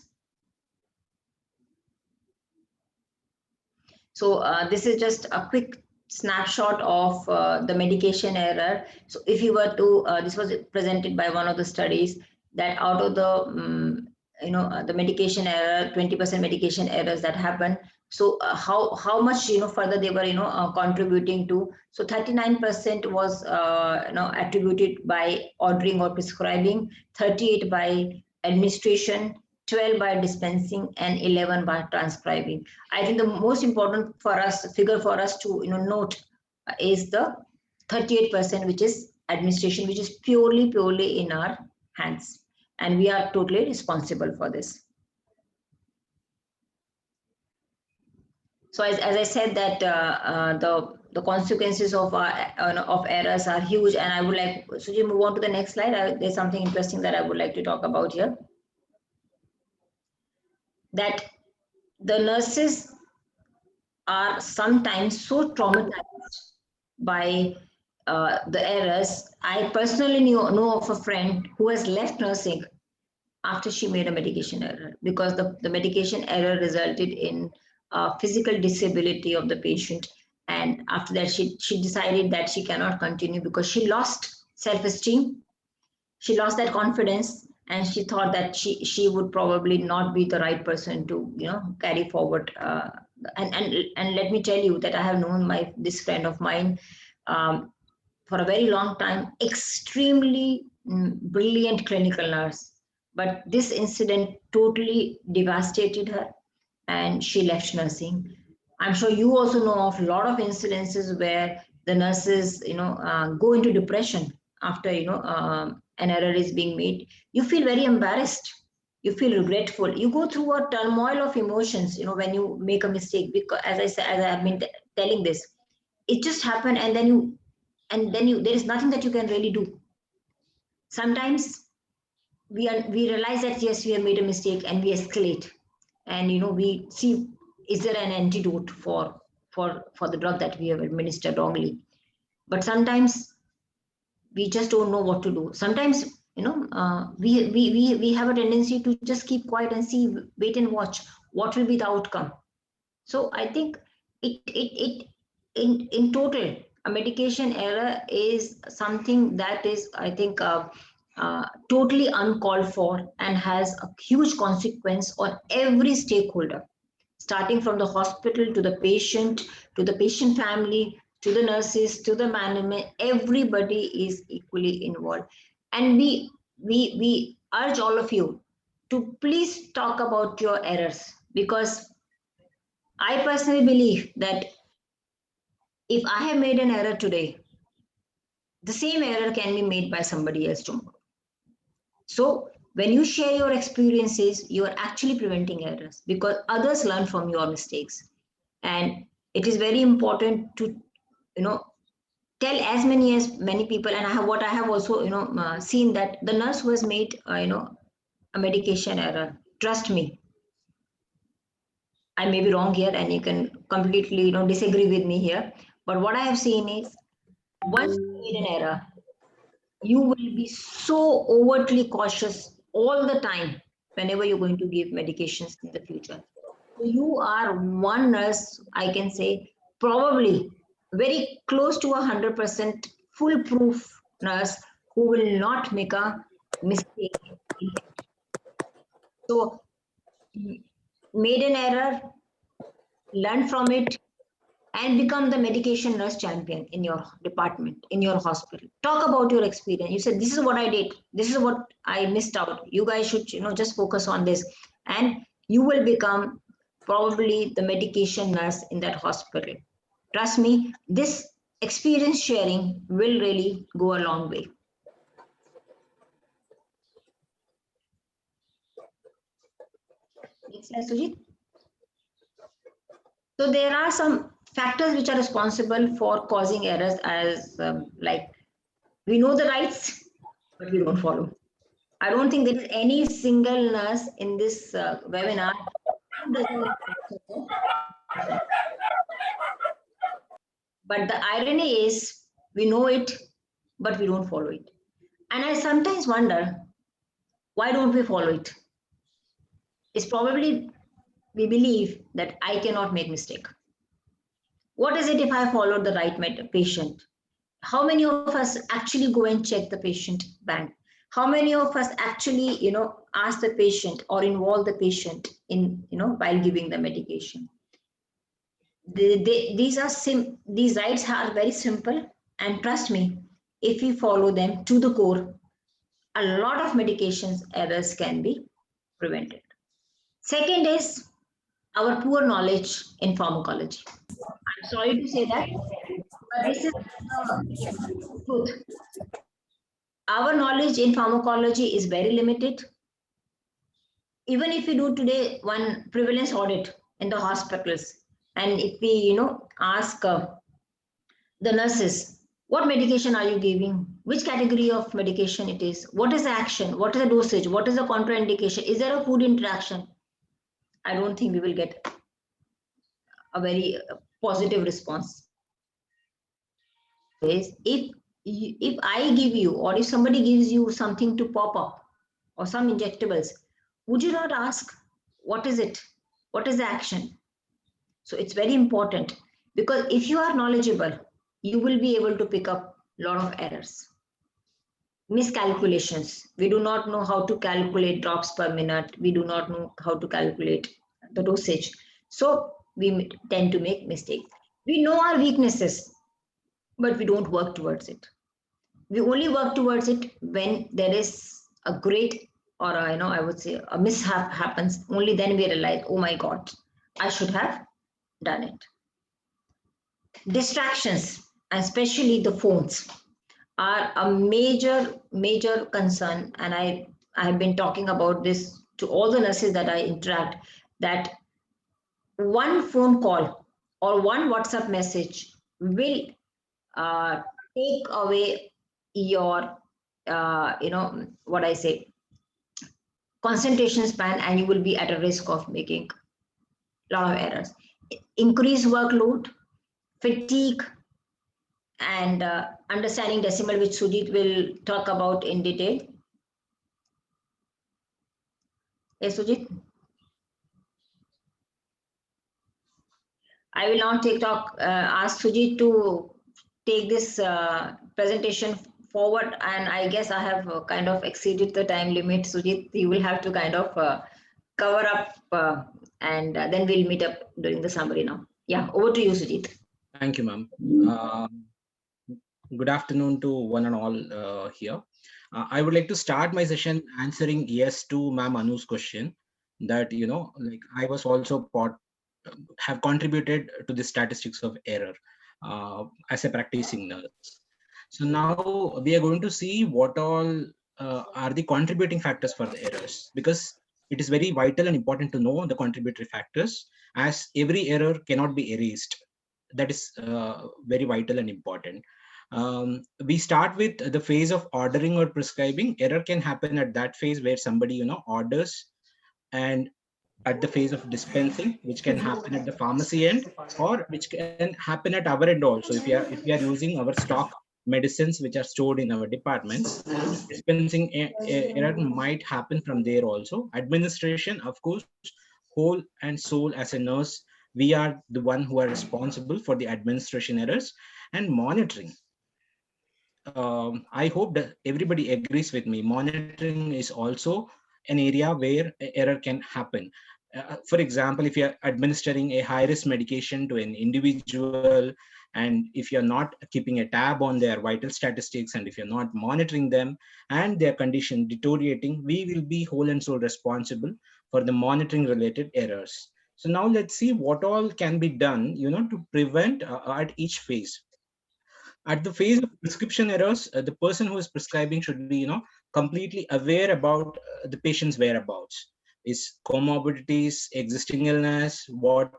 So this is just a quick snapshot of the medication error. So if you were to, this was presented by one of the studies, that out of the the medication error, 20% medication errors that happen, So how much further they were contributing to. So 39% was attributed by ordering or prescribing, 38 by administration, 12 by dispensing, and 11 by transcribing. I think the most important figure for us to note is the 38%, which is administration, which is purely in our hands, and we are totally responsible for this. So as I said that the consequences of errors are huge, and I would like Suji move on to the next slide. There's something interesting that I would like to talk about here. That the nurses are sometimes so traumatized by the errors. I personally know of a friend who has left nursing after she made a medication error, because the medication error resulted in physical disability of the patient, and after that she decided that she cannot continue because she lost self-esteem, she lost that confidence, and she thought that she would probably not be the right person to carry forward. And let me tell you that I have known this friend of mine for a very long time, extremely brilliant clinical nurse, but this incident totally devastated her and she left nursing. I'm sure you also know of a lot of incidences where the nurses go into depression after an error is being made. You feel very embarrassed, you feel regretful, you go through a turmoil of emotions when you make a mistake, because as I said, as I have been telling this, it just happened, and then there is nothing that you can really do. Sometimes we realize that yes, we have made a mistake, and we escalate, and we see, is there an antidote for the drug that we have administered wrongly? But sometimes we just don't know what to do. Sometimes we have a tendency to just keep quiet and see, wait and watch what will be the outcome. So I think in total, a medication error is something that is, I think, totally uncalled for and has a huge consequence on every stakeholder, starting from the hospital to the patient family, to the nurses, to the management. Everybody is equally involved, and we urge all of you to please talk about your errors, because I personally believe that if I have made an error today, the same error can be made by somebody else tomorrow. So when you share your experiences, you are actually preventing errors, because others learn from your mistakes. And it is very important to tell as many people. And I have also seen that the nurse who has made a medication error, trust me, I may be wrong here, and you can completely disagree with me here, but what I have seen is, once you made an error, you will be so overtly cautious all the time whenever you're going to give medications in the future. So you are one nurse, I can say, probably very close to 100% foolproof nurse who will not make a mistake. So made an error, learn from it, and become the medication nurse champion in your department, in your hospital. Talk about your experience. You said, this is what I did, this is what I missed out. You guys should just focus on this, and you will become probably the medication nurse in that hospital. Trust me, this experience sharing will really go a long way. Next slide, Sujit. So there are some factors which are responsible for causing errors, as like, we know the rights, but we don't follow. I don't think there is any single nurse in this webinar who doesn't know. But the irony is, we know it, but we don't follow it. And I sometimes wonder, why don't we follow it? It's probably we believe that I cannot make mistake. What is it if I followed the right patient? How many of us actually go and check the patient bank? How many of us actually, ask the patient or involve the patient in, while giving the medication? These rights are very simple, and trust me, if we follow them to the core, a lot of medications errors can be prevented. Second is our poor knowledge in pharmacology. I'm sorry to say that, but this is the truth. Our knowledge in pharmacology is very limited. Even if we do today one prevalence audit in the hospitals, and if we ask the nurses, what medication are you giving, which category of medication it is, what is the action, what is the dosage, what is the contraindication, is there a food interaction, I don't think we will get a very positive response. If I give you, or if somebody gives you something to pop up or some injectables, would you not ask what is it, what is the action? So it's very important, because if you are knowledgeable, you will be able to pick up a lot of errors. Miscalculations. We do not know how to calculate drops per minute. We do not know how to calculate the dosage. So we tend to make mistakes. We know our weaknesses, but we don't work towards it. We only work towards it when there is a great, or I would say a mishap happens. Only then we realize, oh my God, I should have done it. Distractions, especially the phones, are a major concern, and I have been talking about this to all the nurses that I interact, that one phone call or one WhatsApp message will take away your what I say, concentration span, and you will be at a risk of making a lot of errors. Increased workload, fatigue, and understanding decimal, which Sujit will talk about in detail. Yes, Sujit? I will now ask Sujit to take this presentation forward, and I guess I have kind of exceeded the time limit. Sujit, you will have to kind of cover up, and then we'll meet up during the summary now. Yeah, over to you, Sujit. Thank you, ma'am. Good afternoon to one and all here. I would like to start my session answering yes to ma'am Anu's question, that like I was also have contributed to the statistics of error as a practicing nurse. So now we are going to see what all are the contributing factors for the errors, because it is very vital and important to know the contributory factors, as every error cannot be erased. That is very vital and important. We start with the phase of ordering or prescribing. Error can happen at that phase where somebody orders, and at the phase of dispensing, which can happen at the pharmacy end, or which can happen at our end also. If we are using our stock medicines which are stored in our departments, dispensing error might happen from there also. Administration, of course, whole and soul as a nurse, we are the one who are responsible for the administration errors. And monitoring, I hope that everybody agrees with me. Monitoring is also an area where error can happen. For example, if you're administering a high-risk medication to an individual, and if you're not keeping a tab on their vital statistics, and if you're not monitoring them and their condition deteriorating, we will be whole and soul responsible for the monitoring related errors. So now let's see what all can be done, to prevent at each phase. At the phase of prescription errors, the person who is prescribing should be, completely aware about the patient's whereabouts, his comorbidities, existing illness, what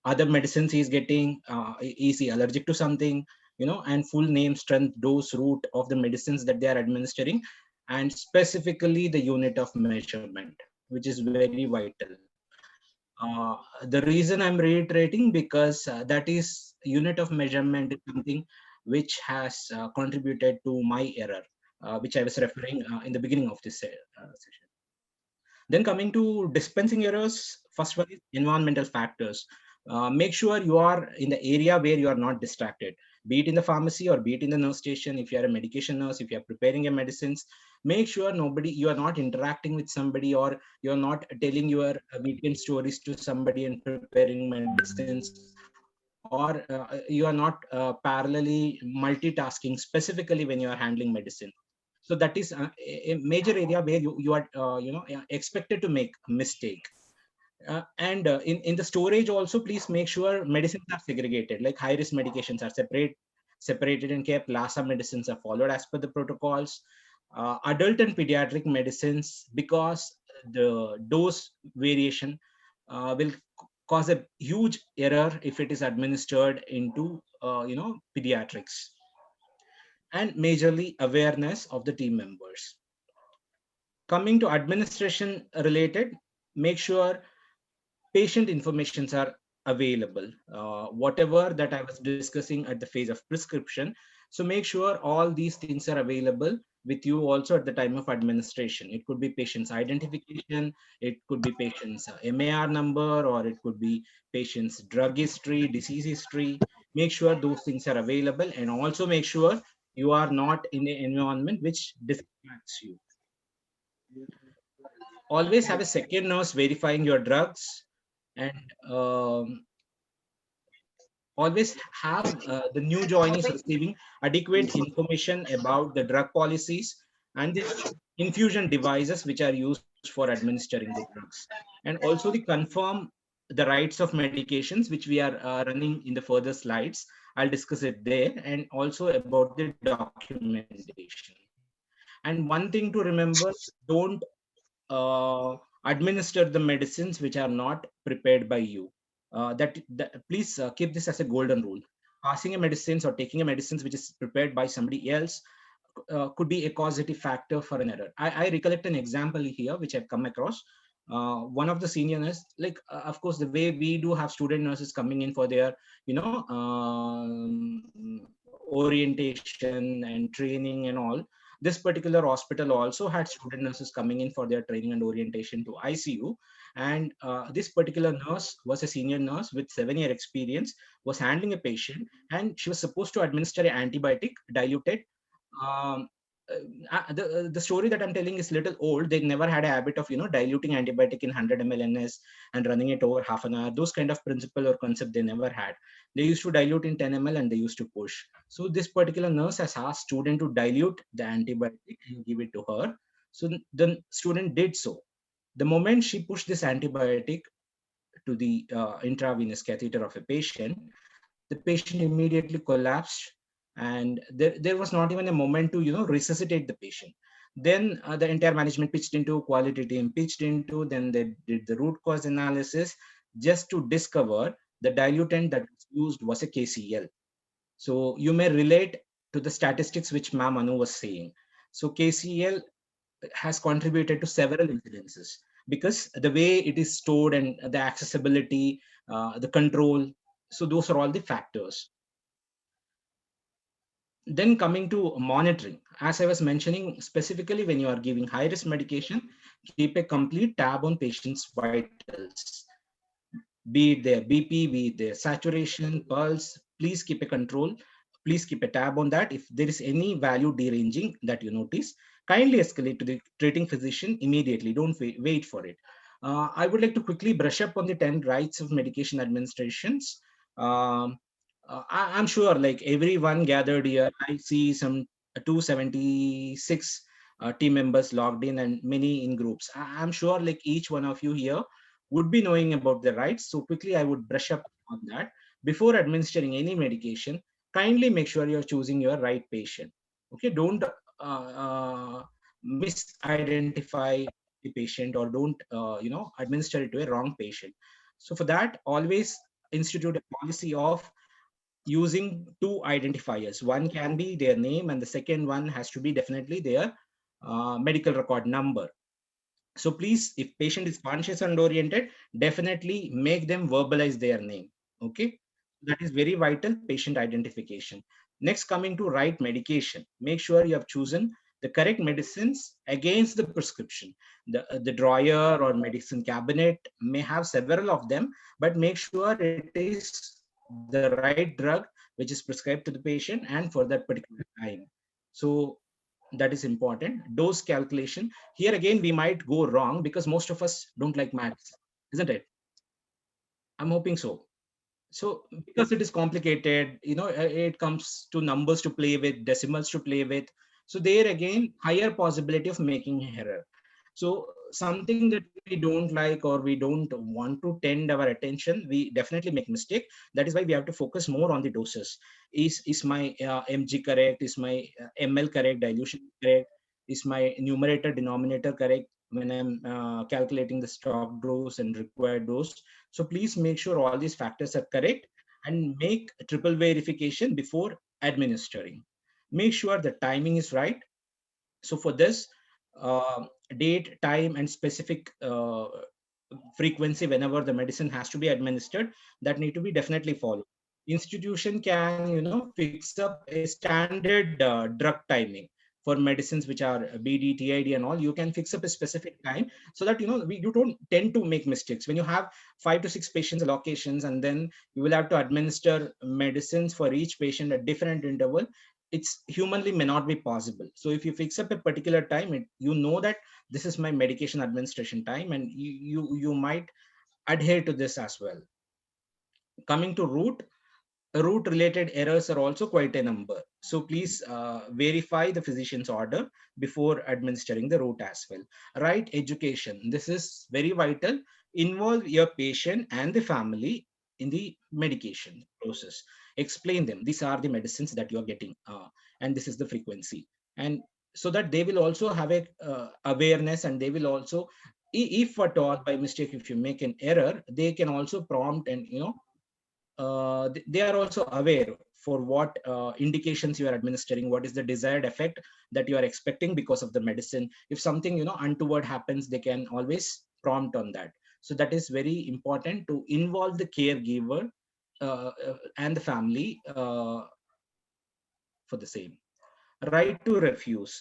other medicines he's getting, is he allergic to something, and full name, strength, dose, route of the medicines that they are administering, and specifically the unit of measurement, which is very vital. The reason I'm reiterating, because that is unit of measurement is something which has contributed to my error, which I was referring in the beginning of this session. Then coming to dispensing errors, first one is environmental factors. Make sure you are in the area where you are not distracted, be it in the pharmacy or be it in the nurse station. If you are a medication nurse, if you are preparing your medicines, make sure you are not interacting with somebody, or you're not telling your weekend stories to somebody and preparing medicines, or you are not parallelly multitasking, specifically when you are handling medicine. So that is a major area where you are expected to make a mistake. In the storage also, please make sure medicines are segregated, like high risk medications are separated and kept. LASA medicines are followed as per the protocols. Adult and pediatric medicines, because the dose variation will cause a huge error if it is administered into pediatrics. And majorly awareness of the team members. Coming to administration related, make sure patient informations are available, whatever that I was discussing at the phase of prescription. So make sure all these things are available with you also at the time of administration. It could be patient's identification, it could be patient's MAR number, or it could be patient's drug history, disease history. Make sure those things are available, and also make sure you are not in an environment which distracts you. Always have a second nurse verifying your drugs, and always have the new joinees receiving adequate information about the drug policies and the infusion devices which are used for administering the drugs, and also the confirm the rights of medications, which we are running in the further slides. I'll discuss it there, and also about the documentation. And one thing to remember, don't administer the medicines which are not prepared by you. Please keep this as a golden rule. Passing a medicines or taking a medicines which is prepared by somebody else could be a causative factor for an error. I recollect an example here which I've come across. One of the senior nurses, like of course, the way we do have student nurses coming in for their orientation and training and all. This particular hospital also had student nurses coming in for their training and orientation to ICU. And this particular nurse was a senior nurse with 7-year experience, was handling a patient, and she was supposed to administer an antibiotic diluted. The story that I'm telling is little old. They never had a habit of diluting antibiotic in 100 ml NS and running it over half an hour. Those kind of principle or concept they never had. They used to dilute in 10 ml and they used to push. So this particular nurse has asked student to dilute the antibiotic and give it to her. So the student did so. The moment she pushed this antibiotic to the intravenous catheter of a patient, the patient immediately collapsed, and there was not even a moment to resuscitate the patient. Then the entire management pitched into, quality team pitched into, then they did the root cause analysis just to discover the diluent that was used was a KCl. So you may relate to the statistics which Ma'am Anu was saying. So KCl has contributed to several incidences because the way it is stored and the accessibility, the control. So those are all the factors. Then coming to monitoring, as I was mentioning, specifically when you are giving high-risk medication, keep a complete tab on patient's vitals, be it their BP, be it their saturation, pulse. Please keep a control. Please keep a tab on that. If there is any value deranging that you notice, kindly escalate to the treating physician immediately. Don't wait for it. I would like to quickly brush up on the 10 rights of medication administrations. I'm sure like everyone gathered here, I see some 276 team members logged in and many in groups. I'm sure like each one of you here would be knowing about the rights. So quickly I would brush up on that. Before administering any medication, kindly make sure you're choosing your right patient. Okay, don't misidentify the patient or don't administer it to a wrong patient. So for that, always institute a policy of using 2 identifiers. One can be their name and the second one has to be definitely their medical record number. So please, if patient is conscious and oriented, definitely make them verbalize their name. Okay, that is very vital, patient identification. Next, coming to right medication, make sure you have chosen the correct medicines against the prescription. The drawer or medicine cabinet may have several of them, but make sure it is the right drug which is prescribed to the patient and for that particular time. So that is important. Dose calculation. Here again, we might go wrong because most of us don't like maths, isn't it? I'm hoping so. So because it is complicated, it comes to numbers to play with, decimals to play with. So there again, higher possibility of making error. So something that we don't like or we don't want to tend our attention, we definitely make mistake. That is why we have to focus more on the doses. Is my mg correct? Is my ml correct? Dilution correct? Is my numerator denominator correct when I'm calculating the stock dose and required dose? So please make sure all these factors are correct and make triple verification before administering. Make sure the timing is right. So for this, date, time, and specific frequency whenever the medicine has to be administered, that need to be definitely followed. Institution can, fix up a standard drug timing for medicines which are BD, TID, and all. You can fix up a specific time so that you don't tend to make mistakes. When you have 5 to 6 patients allocations, and then you will have to administer medicines for each patient at different interval, it's humanly may not be possible. So if you fix up a particular time, you know that this is my medication administration time, and you might adhere to this as well. Coming to route related errors are also quite a number. So please verify the physician's order before administering the route as well. Right education, this is very vital. Involve your patient and the family in the medication process. Explain them, these are the medicines that you're getting, and this is the frequency. And so that they will also have a awareness, and they will also, if at all by mistake, if you make an error, they can also prompt, and they are also aware for what indications you are administering, what is the desired effect that you are expecting because of the medicine. If something untoward happens, they can always prompt on that. So that is very important to involve the caregiver and the family for the same. Right to refuse.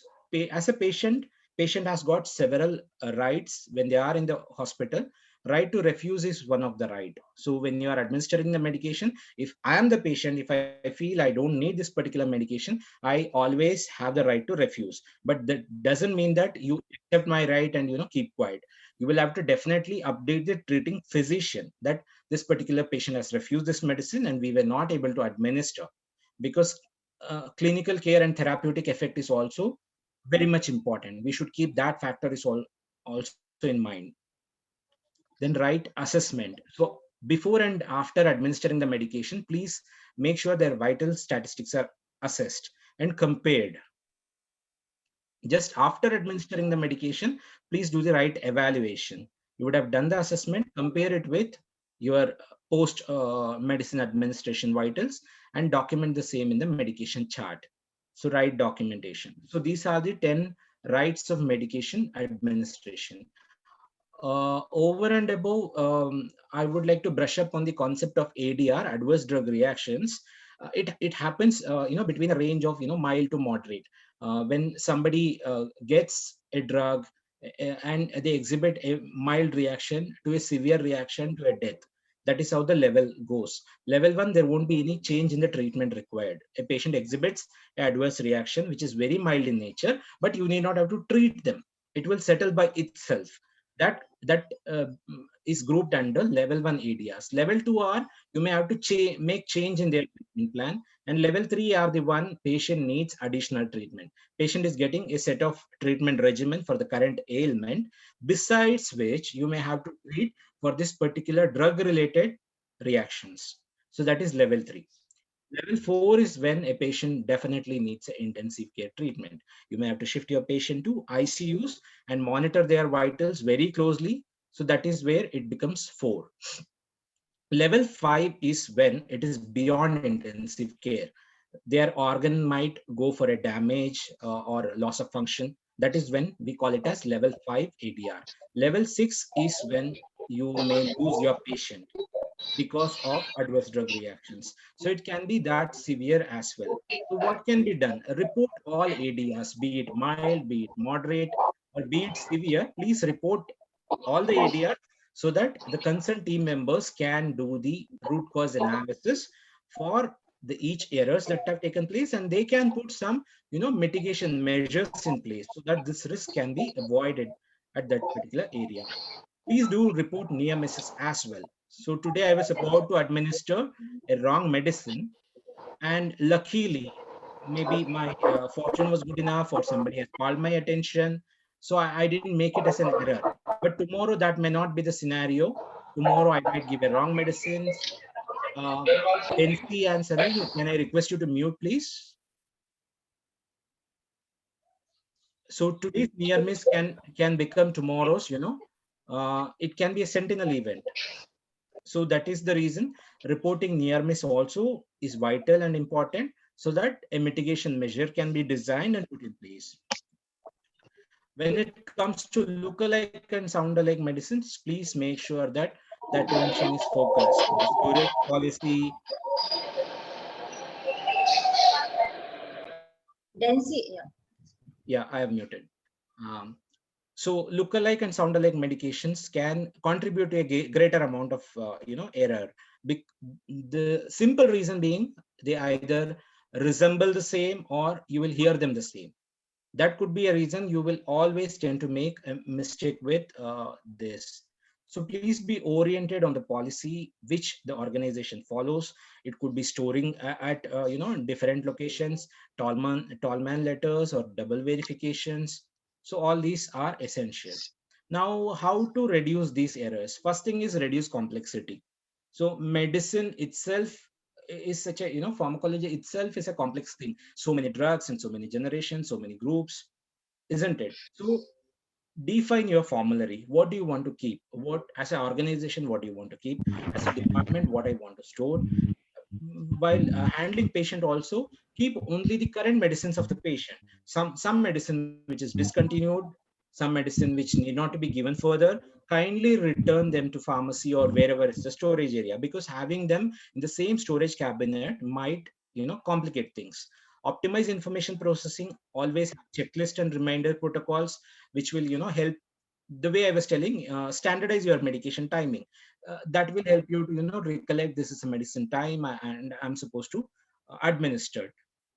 As a patient has got several rights when they are in the hospital. Right to refuse is one of the right. So when you are administering the medication, if I am the patient, if I feel I don't need this particular medication, I always have the right to refuse. But that doesn't mean that you accept my right and keep quiet. You will have to definitely update the treating physician that this particular patient has refused this medicine and we were not able to administer, because clinical care and therapeutic effect is also very much important. We should keep that factor is also in mind. Then right assessment. So before and after administering the medication, please make sure their vital statistics are assessed and compared. Just after administering the medication, please do the right evaluation. You would have done the assessment, compare it with your post medicine administration vitals, and document the same in the medication chart. So right documentation. So these are the 10 rights of medication administration. Over and above, I would like to brush up on the concept of ADR, adverse drug reactions. It happens between a range of mild to moderate. When somebody gets a drug and they exhibit a mild reaction to a severe reaction to a death. That is how the level goes. Level 1, there won't be any change in the treatment required. A patient exhibits an adverse reaction which is very mild in nature, but you need not have to treat them. It will settle by itself. That is grouped under level 1 ADRs. Level 2 are you may have to make change in their treatment plan, and level 3 are the one patient needs additional treatment. Patient is getting a set of treatment regimen for the current ailment, besides which you may have to treat for this particular drug related reactions. So that is level 3. Level 4 is when a patient definitely needs an intensive care treatment. You may have to shift your patient to ICUs and monitor their vitals very closely. So that is where it becomes 4. Level 5 is when it is beyond intensive care. Their organ might go for a damage or loss of function. That is when we call it as level 5 ADR. Level 6 is when you may lose your patient because of adverse drug reactions. So it can be that severe as well. So what can be done? Report all ADRs, be it mild, be it moderate, or be it severe. Please report all the ADRs so that the concerned team members can do the root cause analysis for the each errors that have taken place, and they can put some mitigation measures in place so that this risk can be avoided at that particular area. Please do report near misses as well. So today I was about to administer a wrong medicine, and luckily, maybe my fortune was good enough, or somebody has called my attention. So I didn't make it as an error. But tomorrow that may not be the scenario. Tomorrow I might give a wrong medicines. NC and Sanil, can I request you to mute, please? So today's near miss can become tomorrow's, it can be a sentinel event. So that is the reason reporting near miss also is vital and important, so that a mitigation measure can be designed and put in place. When it comes to lookalike and sound-alike medicines, please make sure that the attention is focused. The storage policy. Yeah, I have muted. So lookalike and sound-alike medications can contribute to a greater amount of error. The simple reason being they either resemble the same or you will hear them the same. That could be a reason you will always tend to make a mistake with this. So please be oriented on the policy which the organization follows. It could be storing at different locations, tallman letters or double verifications. So all these are essential. Now, how to reduce these errors? First thing is reduce complexity. So medicine itself is such a, pharmacology itself is a complex thing. So many drugs and so many generations, so many groups, isn't it? So define your formulary. What do you want to keep? What, as an organization, what do you want to keep? As a department, what I want to store? While handling patient also, keep only the current medicines of the patient. Some medicine which is discontinued, some medicine which need not to be given further, kindly return them to pharmacy or wherever is the storage area, because having them in the same storage cabinet might complicate things. Optimize information processing. Always have checklist and reminder protocols which will help. The way I was telling, standardize your medication timing. That will help you to recollect this is a medicine time and I'm supposed to administer it.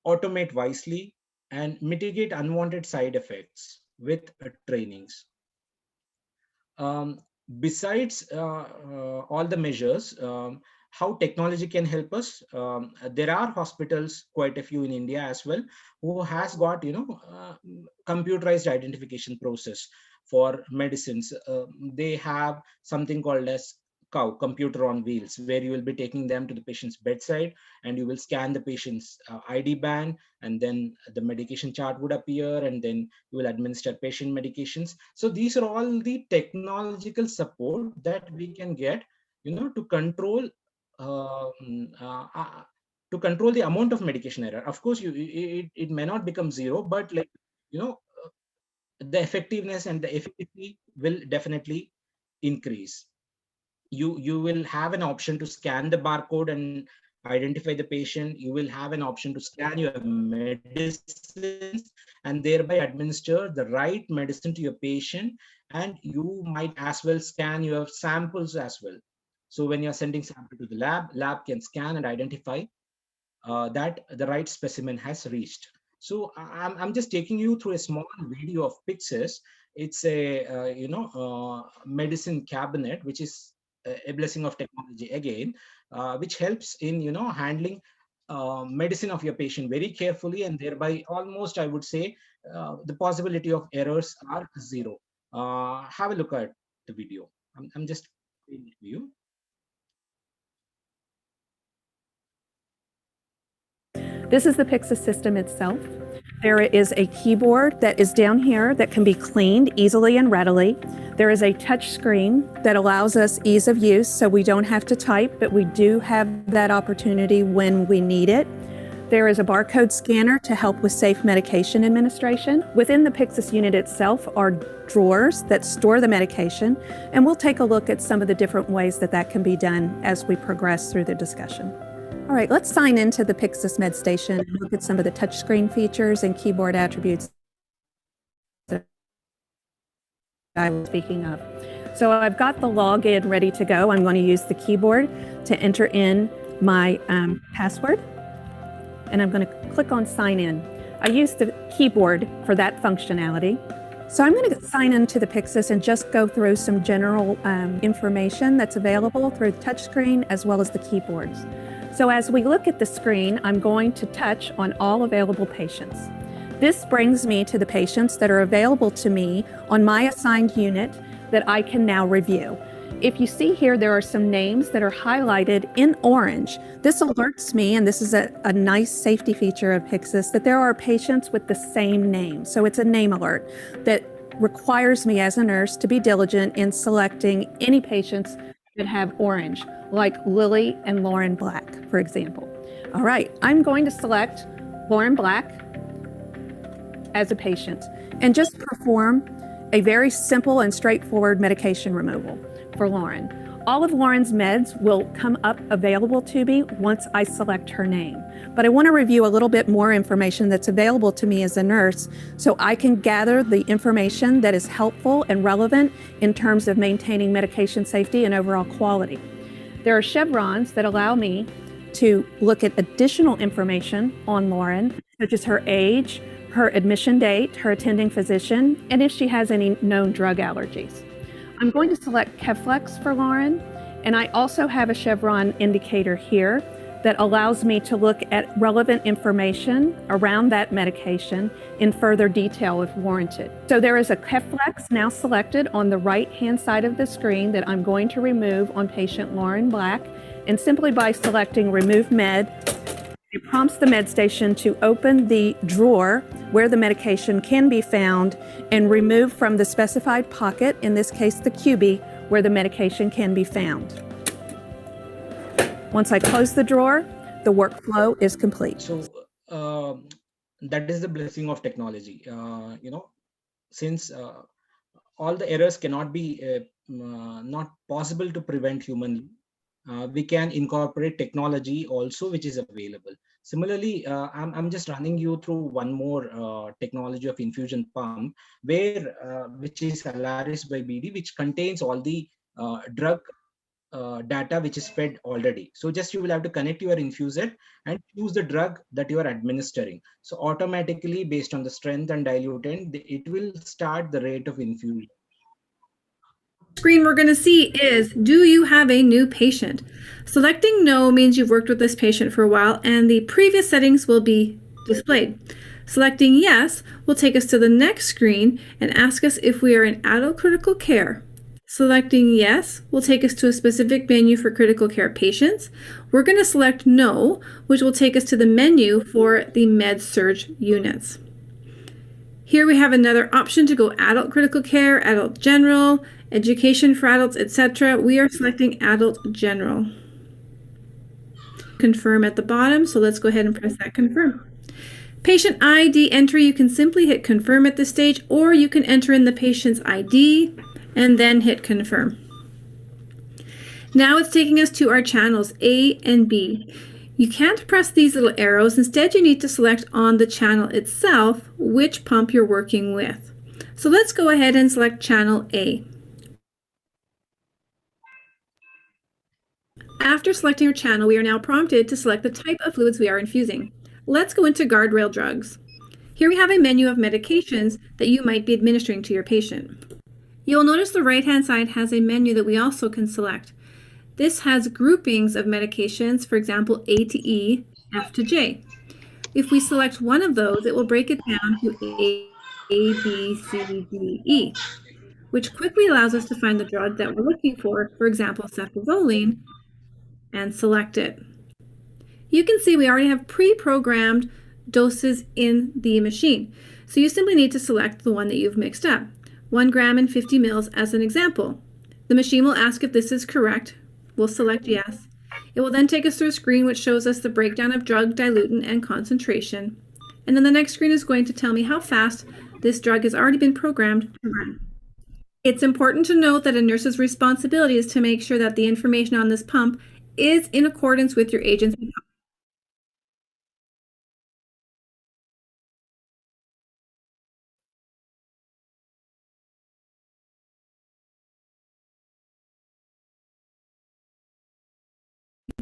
Automate wisely and mitigate unwanted side effects with trainings. Besides all the measures, how technology can help us. There are hospitals, quite a few in India as well, who has got computerized identification process for medicines. They have something called as COW, computer on wheels, where you will be taking them to the patient's bedside and you will scan the patient's ID band, and then the medication chart would appear, and then you will administer patient medications. So these are all the technological support that we can get to control the amount of medication error. Of course, it may not become zero, but the effectiveness and the efficacy will definitely increase. You will have an option to scan the barcode and identify the patient. You will have an option to scan your medicines and thereby administer the right medicine to your patient. And you might as well scan your samples as well. So when you're sending sample to the lab can scan and identify that the right specimen has reached. So I'm just taking you through a small video of Pyxis. It's a medicine cabinet, which is a blessing of technology again, which helps in handling medicine of your patient very carefully, and thereby almost, I would say, the possibility of errors are zero. Have a look at the video. I'm just playing it for you. This is the Pyxis system itself. There is a keyboard that is down here that can be cleaned easily and readily. There is a touch screen that allows us ease of use, so we don't have to type, but we do have that opportunity when we need it. There is a barcode scanner to help with safe medication administration. Within the Pyxis unit itself are drawers that store the medication, and we'll take a look at some of the different ways that can be done as we progress through the discussion. All right, let's sign into the Pyxis MedStation and look at some of the touchscreen features and keyboard attributes that I was speaking of. So I've got the login ready to go. I'm going to use the keyboard to enter in my password, and I'm going to click on sign in. I use the keyboard for that functionality. So I'm going to sign into the Pyxis and just go through some general information that's available through the touchscreen as well as the keyboards. So as we look at the screen, I'm going to touch on all available patients. This brings me to the patients that are available to me on my assigned unit that I can now review. If you see here, there are some names that are highlighted in orange. This alerts me, and this is a nice safety feature of Pyxis, that there are patients with the same name. So it's a name alert that requires me as a nurse to be diligent in selecting any patients that have orange, like Lily and Lauren Black, for example. All right, I'm going to select Lauren Black as a patient and just perform a very simple and straightforward medication removal for Lauren. All of Lauren's meds will come up available to me once I select her name. But I want to review a little bit more information that's available to me as a nurse so I can gather the information that is helpful and relevant in terms of maintaining medication safety and overall quality. There are chevrons that allow me to look at additional information on Lauren, such as her age, her admission date, her attending physician, and if she has any known drug allergies. I'm going to select Keflex for Lauren, and I also have a chevron indicator here that allows me to look at relevant information around that medication in further detail if warranted. So there is a Keflex now selected on the right-hand side of the screen that I'm going to remove on patient Lauren Black, and simply by selecting Remove Med, it prompts the med station to open the drawer where the medication can be found and remove from the specified pocket, in this case the QB, where the medication can be found. Once I close the drawer, the workflow is complete. So that is the blessing of technology. Since all the errors cannot be not possible to prevent humanly, we can incorporate technology also, which is available. Similarly, I'm just running you through one more technology of infusion pump, which is Alaris by BD, which contains all the drug data which is fed already. So just you will have to connect your infuser and choose the drug that you are administering. So automatically, based on the strength and diluent, it will start the rate of infusion. Screen we're going to see is, do you have a new patient? Selecting no means you've worked with this patient for a while and the previous settings will be displayed. Selecting yes will take us to the next screen and ask us if we are in adult critical care. Selecting yes will take us to a specific menu for critical care patients. We're going to select no, which will take us to the menu for the med-surg units. Here we have another option to go adult critical care, adult general, education for adults, etc. We are selecting adult general. Confirm at the bottom, so let's go ahead and press that confirm. Patient ID entry, you can simply hit confirm at this stage, or you can enter in the patient's ID and then hit confirm. Now it's taking us to our channels A and B. You can't press these little arrows. Instead, you need to select on the channel itself which pump you're working with. So let's go ahead and select channel A. After selecting your channel, we are now prompted to select the type of fluids we are infusing. Let's go into guardrail drugs. Here we have a menu of medications that you might be administering to your patient. You'll notice the right-hand side has a menu that we also can select. This has groupings of medications, for example, A to E, F to J. If we select one of those, it will break it down to A, B, C, D, E, which quickly allows us to find the drug that we're looking for example, ceftazoline, and select it. You can see we already have pre-programmed doses in the machine. So you simply need to select the one that you've mixed up. 1 gram and 50 mils as an example. The machine will ask if this is correct. We'll select yes. It will then take us through a screen which shows us the breakdown of drug, diluent, and concentration. And then the next screen is going to tell me how fast this drug has already been programmed to run. It's important to note that a nurse's responsibility is to make sure that the information on this pump is in accordance with your agency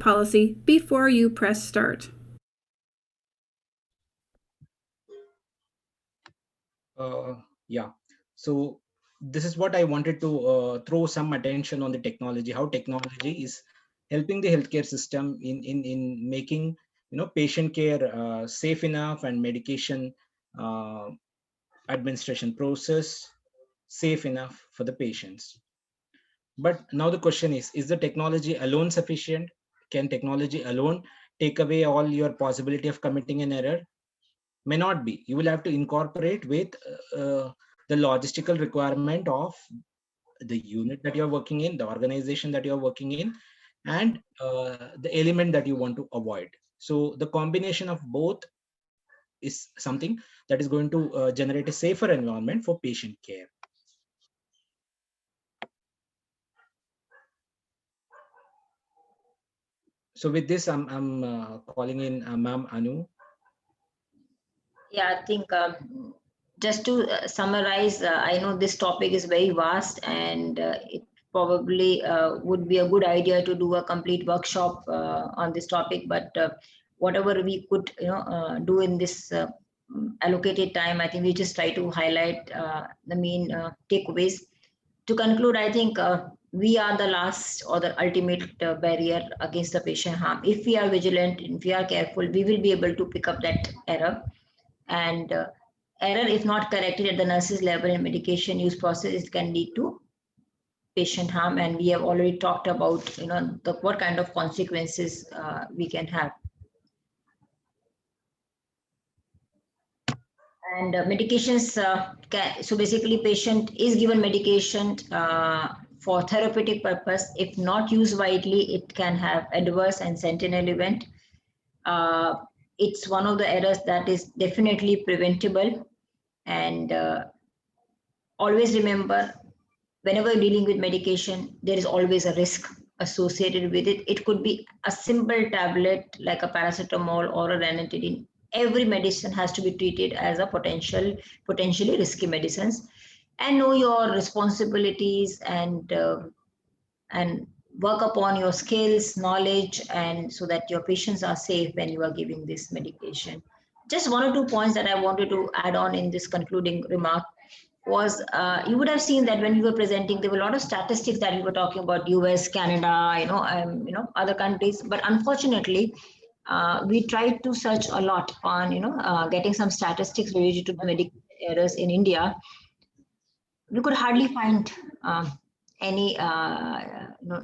policy before you press start. Yeah. So this is what I wanted to throw some attention on the technology, how technology is helping the healthcare system in making patient care safe enough, and medication administration process safe enough for the patients. But now the question is the technology alone sufficient? Can technology alone take away all your possibility of committing an error? May not be. You will have to incorporate with the logistical requirement of the unit that you're working in, the organization that you're working in, and the element that you want to avoid. So the combination of both is something that is going to generate a safer environment for patient care. So with this, I'm calling in Ma'am Anu. Yeah, I think just to summarize, I know this topic is very vast, and it probably would be a good idea to do a complete workshop on this topic. But whatever we could, do in this allocated time, I think we just try to highlight the main takeaways. To conclude, I think we are the last or the ultimate barrier against the patient harm. If we are vigilant, if we are careful, we will be able to pick up that error. And error, if not corrected at the nurse's level in medication use process, it can lead to patient harm. And we have already talked about, what kind of consequences we can have. And medications, so basically patient is given medication for therapeutic purpose. If not used widely, it can have adverse and sentinel event. It's one of the errors that is definitely preventable. And always remember, whenever dealing with medication, there is always a risk associated with it. It could be a simple tablet like a paracetamol or a ranitidine. Every medicine has to be treated as a potentially risky medicines. And know your responsibilities and work upon your skills, knowledge, and so that your patients are safe when you are giving this medication. Just one or two points that I wanted to add on in this concluding remark was you would have seen that when we were presenting, there were a lot of statistics that we were talking about US, Canada, other countries. But unfortunately, we tried to search a lot on, getting some statistics related to the medical errors in India. We could hardly find any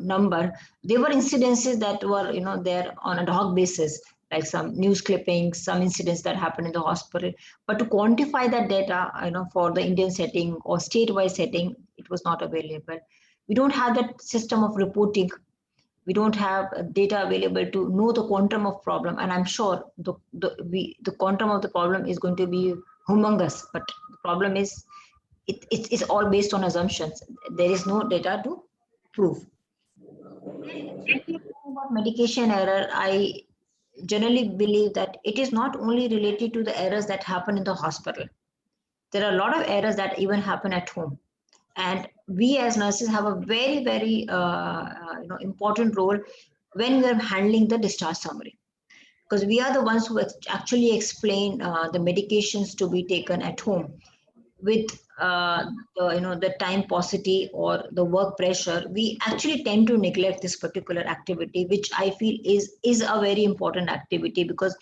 number. There were incidences that were there on ad hoc basis, like some news clippings, some incidents that happened in the hospital. But to quantify that data, for the Indian setting or statewide setting, it was not available. We don't have that system of reporting. We don't have data available to know the quantum of problem. And I'm sure the quantum of the problem is going to be humongous. But the problem is, it's all based on assumptions. There is no data to prove. About medication error, I generally believe that it is not only related to the errors that happen in the hospital. There are a lot of errors that even happen at home. And we as nurses have a very, very important role when we are handling the discharge summary. Because we are the ones who actually explain the medications to be taken at home. With the time paucity or the work pressure, we actually tend to neglect this particular activity, which I feel is a very important activity, because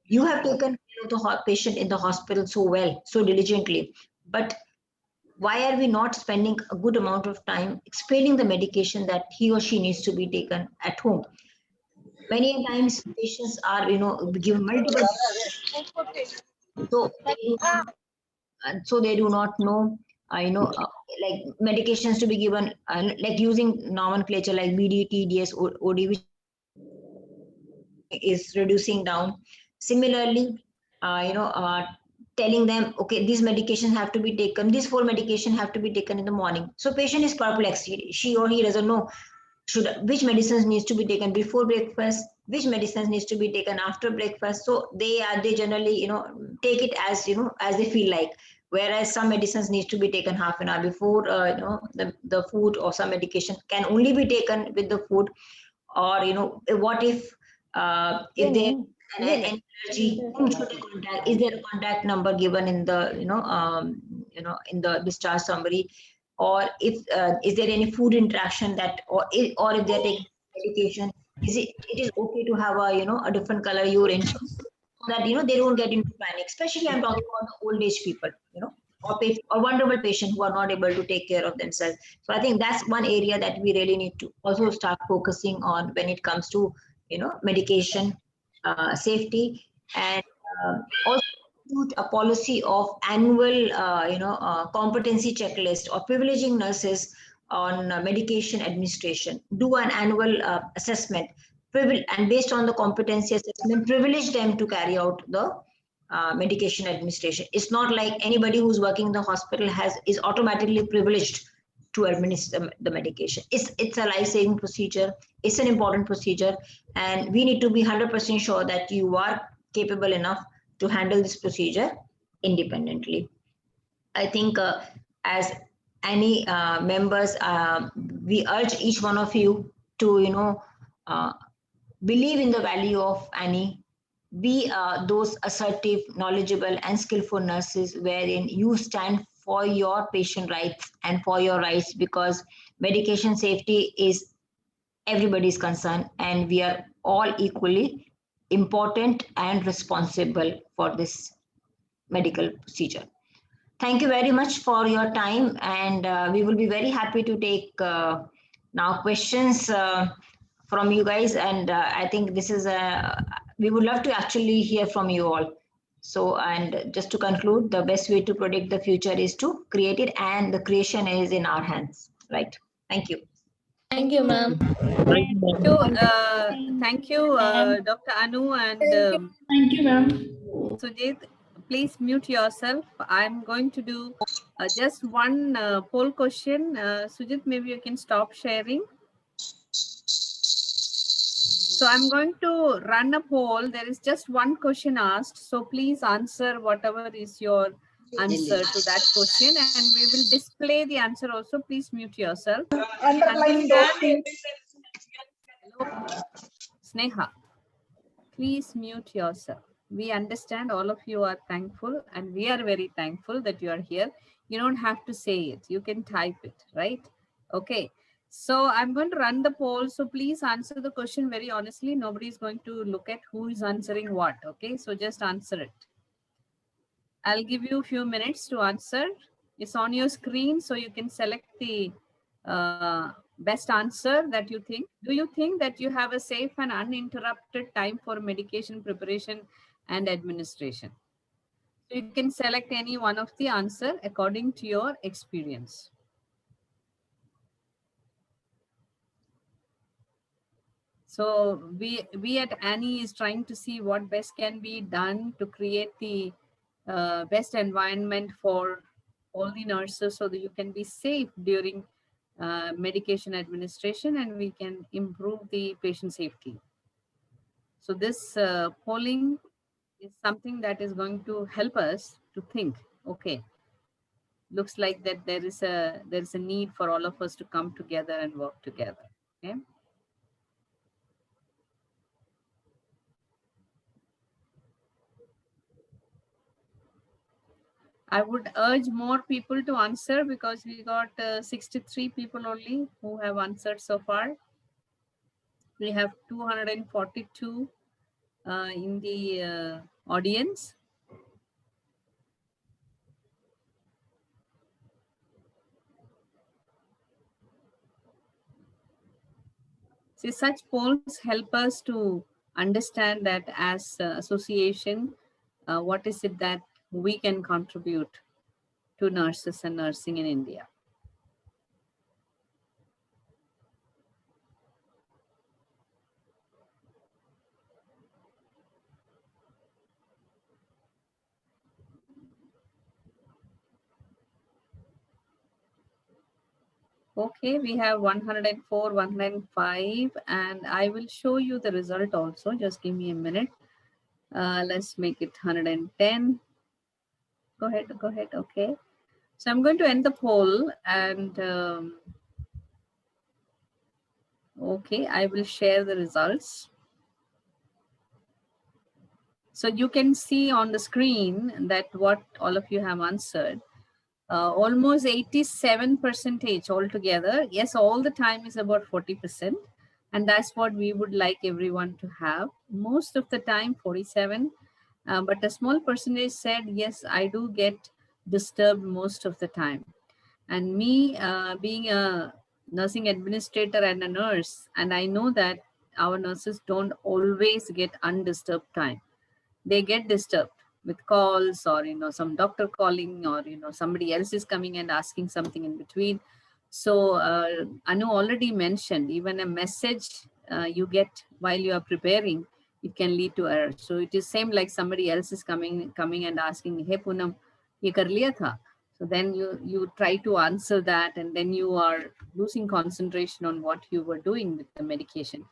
you have taken care of the patient in the hospital so well, so diligently. But why are we not spending a good amount of time explaining the medication that he or she needs to be taken at home? Many times patients are given multiple, so they do not know, like medications to be given, like using nomenclature like BD, TDS, OD, which is reducing down. Similarly, telling them, okay, these medications have to be taken, these 4 medications have to be taken in the morning. So patient is perplexed. She or he doesn't know which medicines needs to be taken before breakfast, which medicines needs to be taken after breakfast. So they generally take it as as they feel like. Whereas some medicines needs to be taken half an hour before the food, or some medication can only be taken with the food. Or what if they and allergy, whom should they contact? Is there a contact number given in the in the discharge summary, or if is there any food interaction that, or if they're taking medication, it is okay to have a different color urine, so that they don't get into panic. Especially I'm talking about the old age people, or vulnerable patients who are not able to take care of themselves. So I think that's one area that we really need to also start focusing on when it comes to medication safety, and also a policy of annual competency checklist or privileging nurses on medication administration. Do an annual assessment, and based on the competency assessment, privilege them to carry out the medication administration. It's not like anybody who's working in the hospital is automatically privileged to administer the medication. It's a life-saving procedure. It's an important procedure, and we need to be 100% sure that you are capable enough to handle this procedure independently. I think as any members, we urge each one of you to believe in the value of Annie. Be those assertive, knowledgeable, and skillful nurses wherein you stand for your patient rights and for your rights, because medication safety is everybody's concern, and we are all equally important and responsible for this medical procedure. Thank you very much for your time, and we will be very happy to take now questions from you guys, and I think this is we would love to actually hear from you all. So, and just to conclude, the best way to predict the future is to create it, and the creation is in our hands, right? Thank you. Thank you, ma'am. Thank you, Dr. Anu and Thank you, ma'am. Sujit. Please mute yourself. I'm going to do just one poll question. Sujit, maybe you can stop sharing. So I'm going to run a poll. There is just one question asked. So please answer whatever is your answer to that question, and we will display the answer also. Please mute yourself. Sneha, please mute yourself. We understand all of you are thankful, and we are very thankful that you are here. You don't have to say it. You can type it, right? Okay. So I'm going to run the poll. So please answer the question very honestly. Nobody is going to look at who is answering what. Okay. So just answer it. I'll give you a few minutes to answer. It's on your screen, so you can select the best answer that you think. Do you think that you have a safe and uninterrupted time for medication preparation and administration? So you can select any one of the answer according to your experience. So we at Annie is trying to see what best can be done to create the best environment for all the nurses, so that you can be safe during medication administration, and we can improve the patient safety. So this polling is something that is going to help us to think, okay, looks like that there is a need for all of us to come together and work together. Okay. I would urge more people to answer, because we got 63 people only who have answered so far. We have 242 in the audience. See, such polls help us to understand that as association, what is it that we can contribute to nurses and nursing in India. Okay, we have 104, 105, and I will show you the result also. Just give me a minute. Let's make it 110. Go ahead, go ahead. Okay. So I'm going to end the poll, and okay, I will share the results. So you can see on the screen that what all of you have answered. Almost 87% altogether. Yes, all the time is about 40%. And that's what we would like everyone to have. Most of the time, 47. But a small percentage said, yes, I do get disturbed most of the time. And me being a nursing administrator and a nurse, and I know that our nurses don't always get undisturbed time. They get disturbed with calls or, some doctor calling or, somebody else is coming and asking something in between. So Anu already mentioned, even a message you get while you are preparing, it can lead to error. So it is same like somebody else is coming and asking, hey Poonam, ye kar liya tha? So then you try to answer that, and then you are losing concentration on what you were doing with the medication.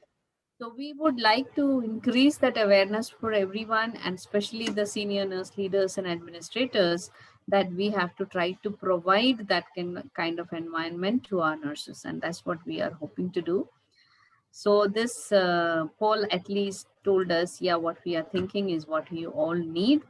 So we would like to increase that awareness for everyone, and especially the senior nurse leaders and administrators, that we have to try to provide that kind of environment to our nurses. And that's what we are hoping to do. So this poll at least told us, yeah, what we are thinking is what you all need.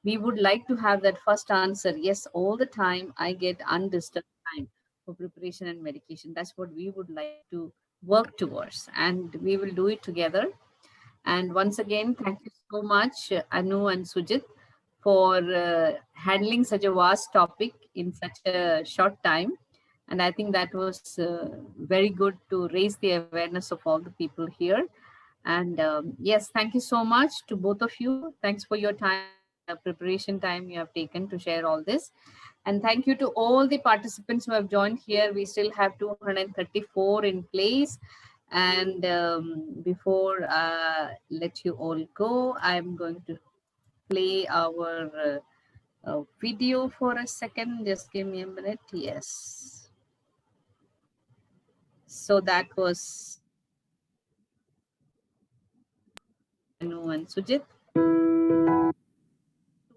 We would like to have that first answer. Yes, all the time I get undisturbed time for preparation and medication. That's what we would like to work towards, and we will do it together. And once again, thank you so much, Anu and Sujit, for handling such a vast topic in such a short time. And I think that was very good to raise the awareness of all the people here. And yes, thank you so much to both of you. Thanks for your time, preparation time you have taken to share all this. And thank you to all the participants who have joined here. We still have 234 in place. And before I let you all go, I'm going to play our video for a second. Just give me a minute. Yes. So that was Anu and Sujit.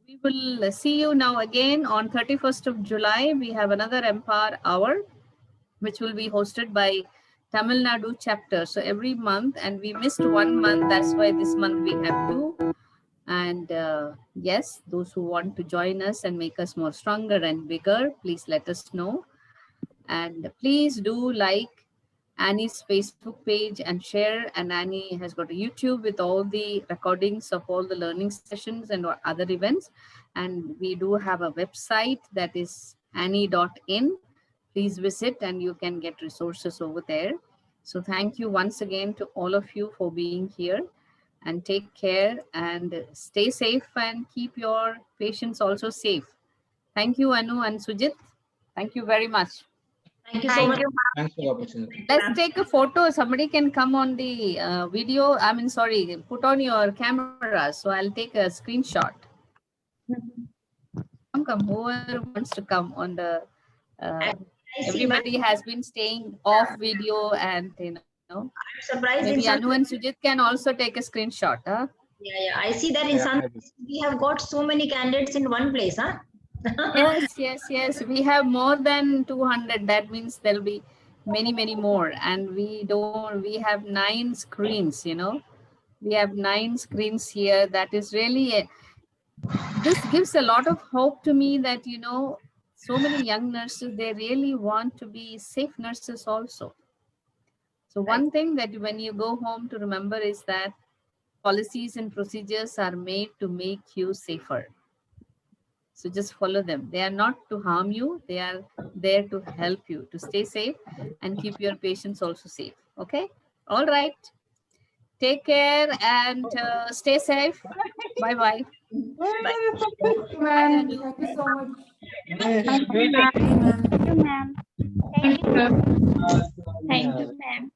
We will see you now again on 31st of July. We have another Empower Hour, which will be hosted by Tamil Nadu chapter. So every month, and we missed 1 month. That's why this month we have 2. And yes, those who want to join us and make us more stronger and bigger, please let us know. And please do like Annie's Facebook page and share. And Annie has got a YouTube with all the recordings of all the learning sessions and other events. And we do have a website that is annie.in. Please visit and you can get resources over there. So thank you once again to all of you for being here, and take care and stay safe and keep your patients also safe. Thank you, Anu and Sujit. Thank you very much. Thank you so much. Thanks for the opportunity. Let's take a photo. Somebody can come on the video. I mean, sorry, put on your camera. So I'll take a screenshot. Come, whoever wants to come on the, everybody has been staying off video, and I'm surprised. Maybe Anu and Sujit can also take a screenshot. Huh? Yeah. I see that in some we have got so many candidates in one place, huh? Yes. We have more than 200. That means there'll be many more. And we have 9 screens, We have 9 screens here. That is really this gives a lot of hope to me that, so many young nurses, they really want to be safe nurses also. So one thing that when you go home to remember is that policies and procedures are made to make you safer. So just follow them. They are not to harm you. They are there to help you to stay safe and keep your patients also safe. Okay. All right. Take care and stay safe. Bye-bye. Thank you so much. Thank you, ma'am. Thank you, ma'am. Thank you, ma'am.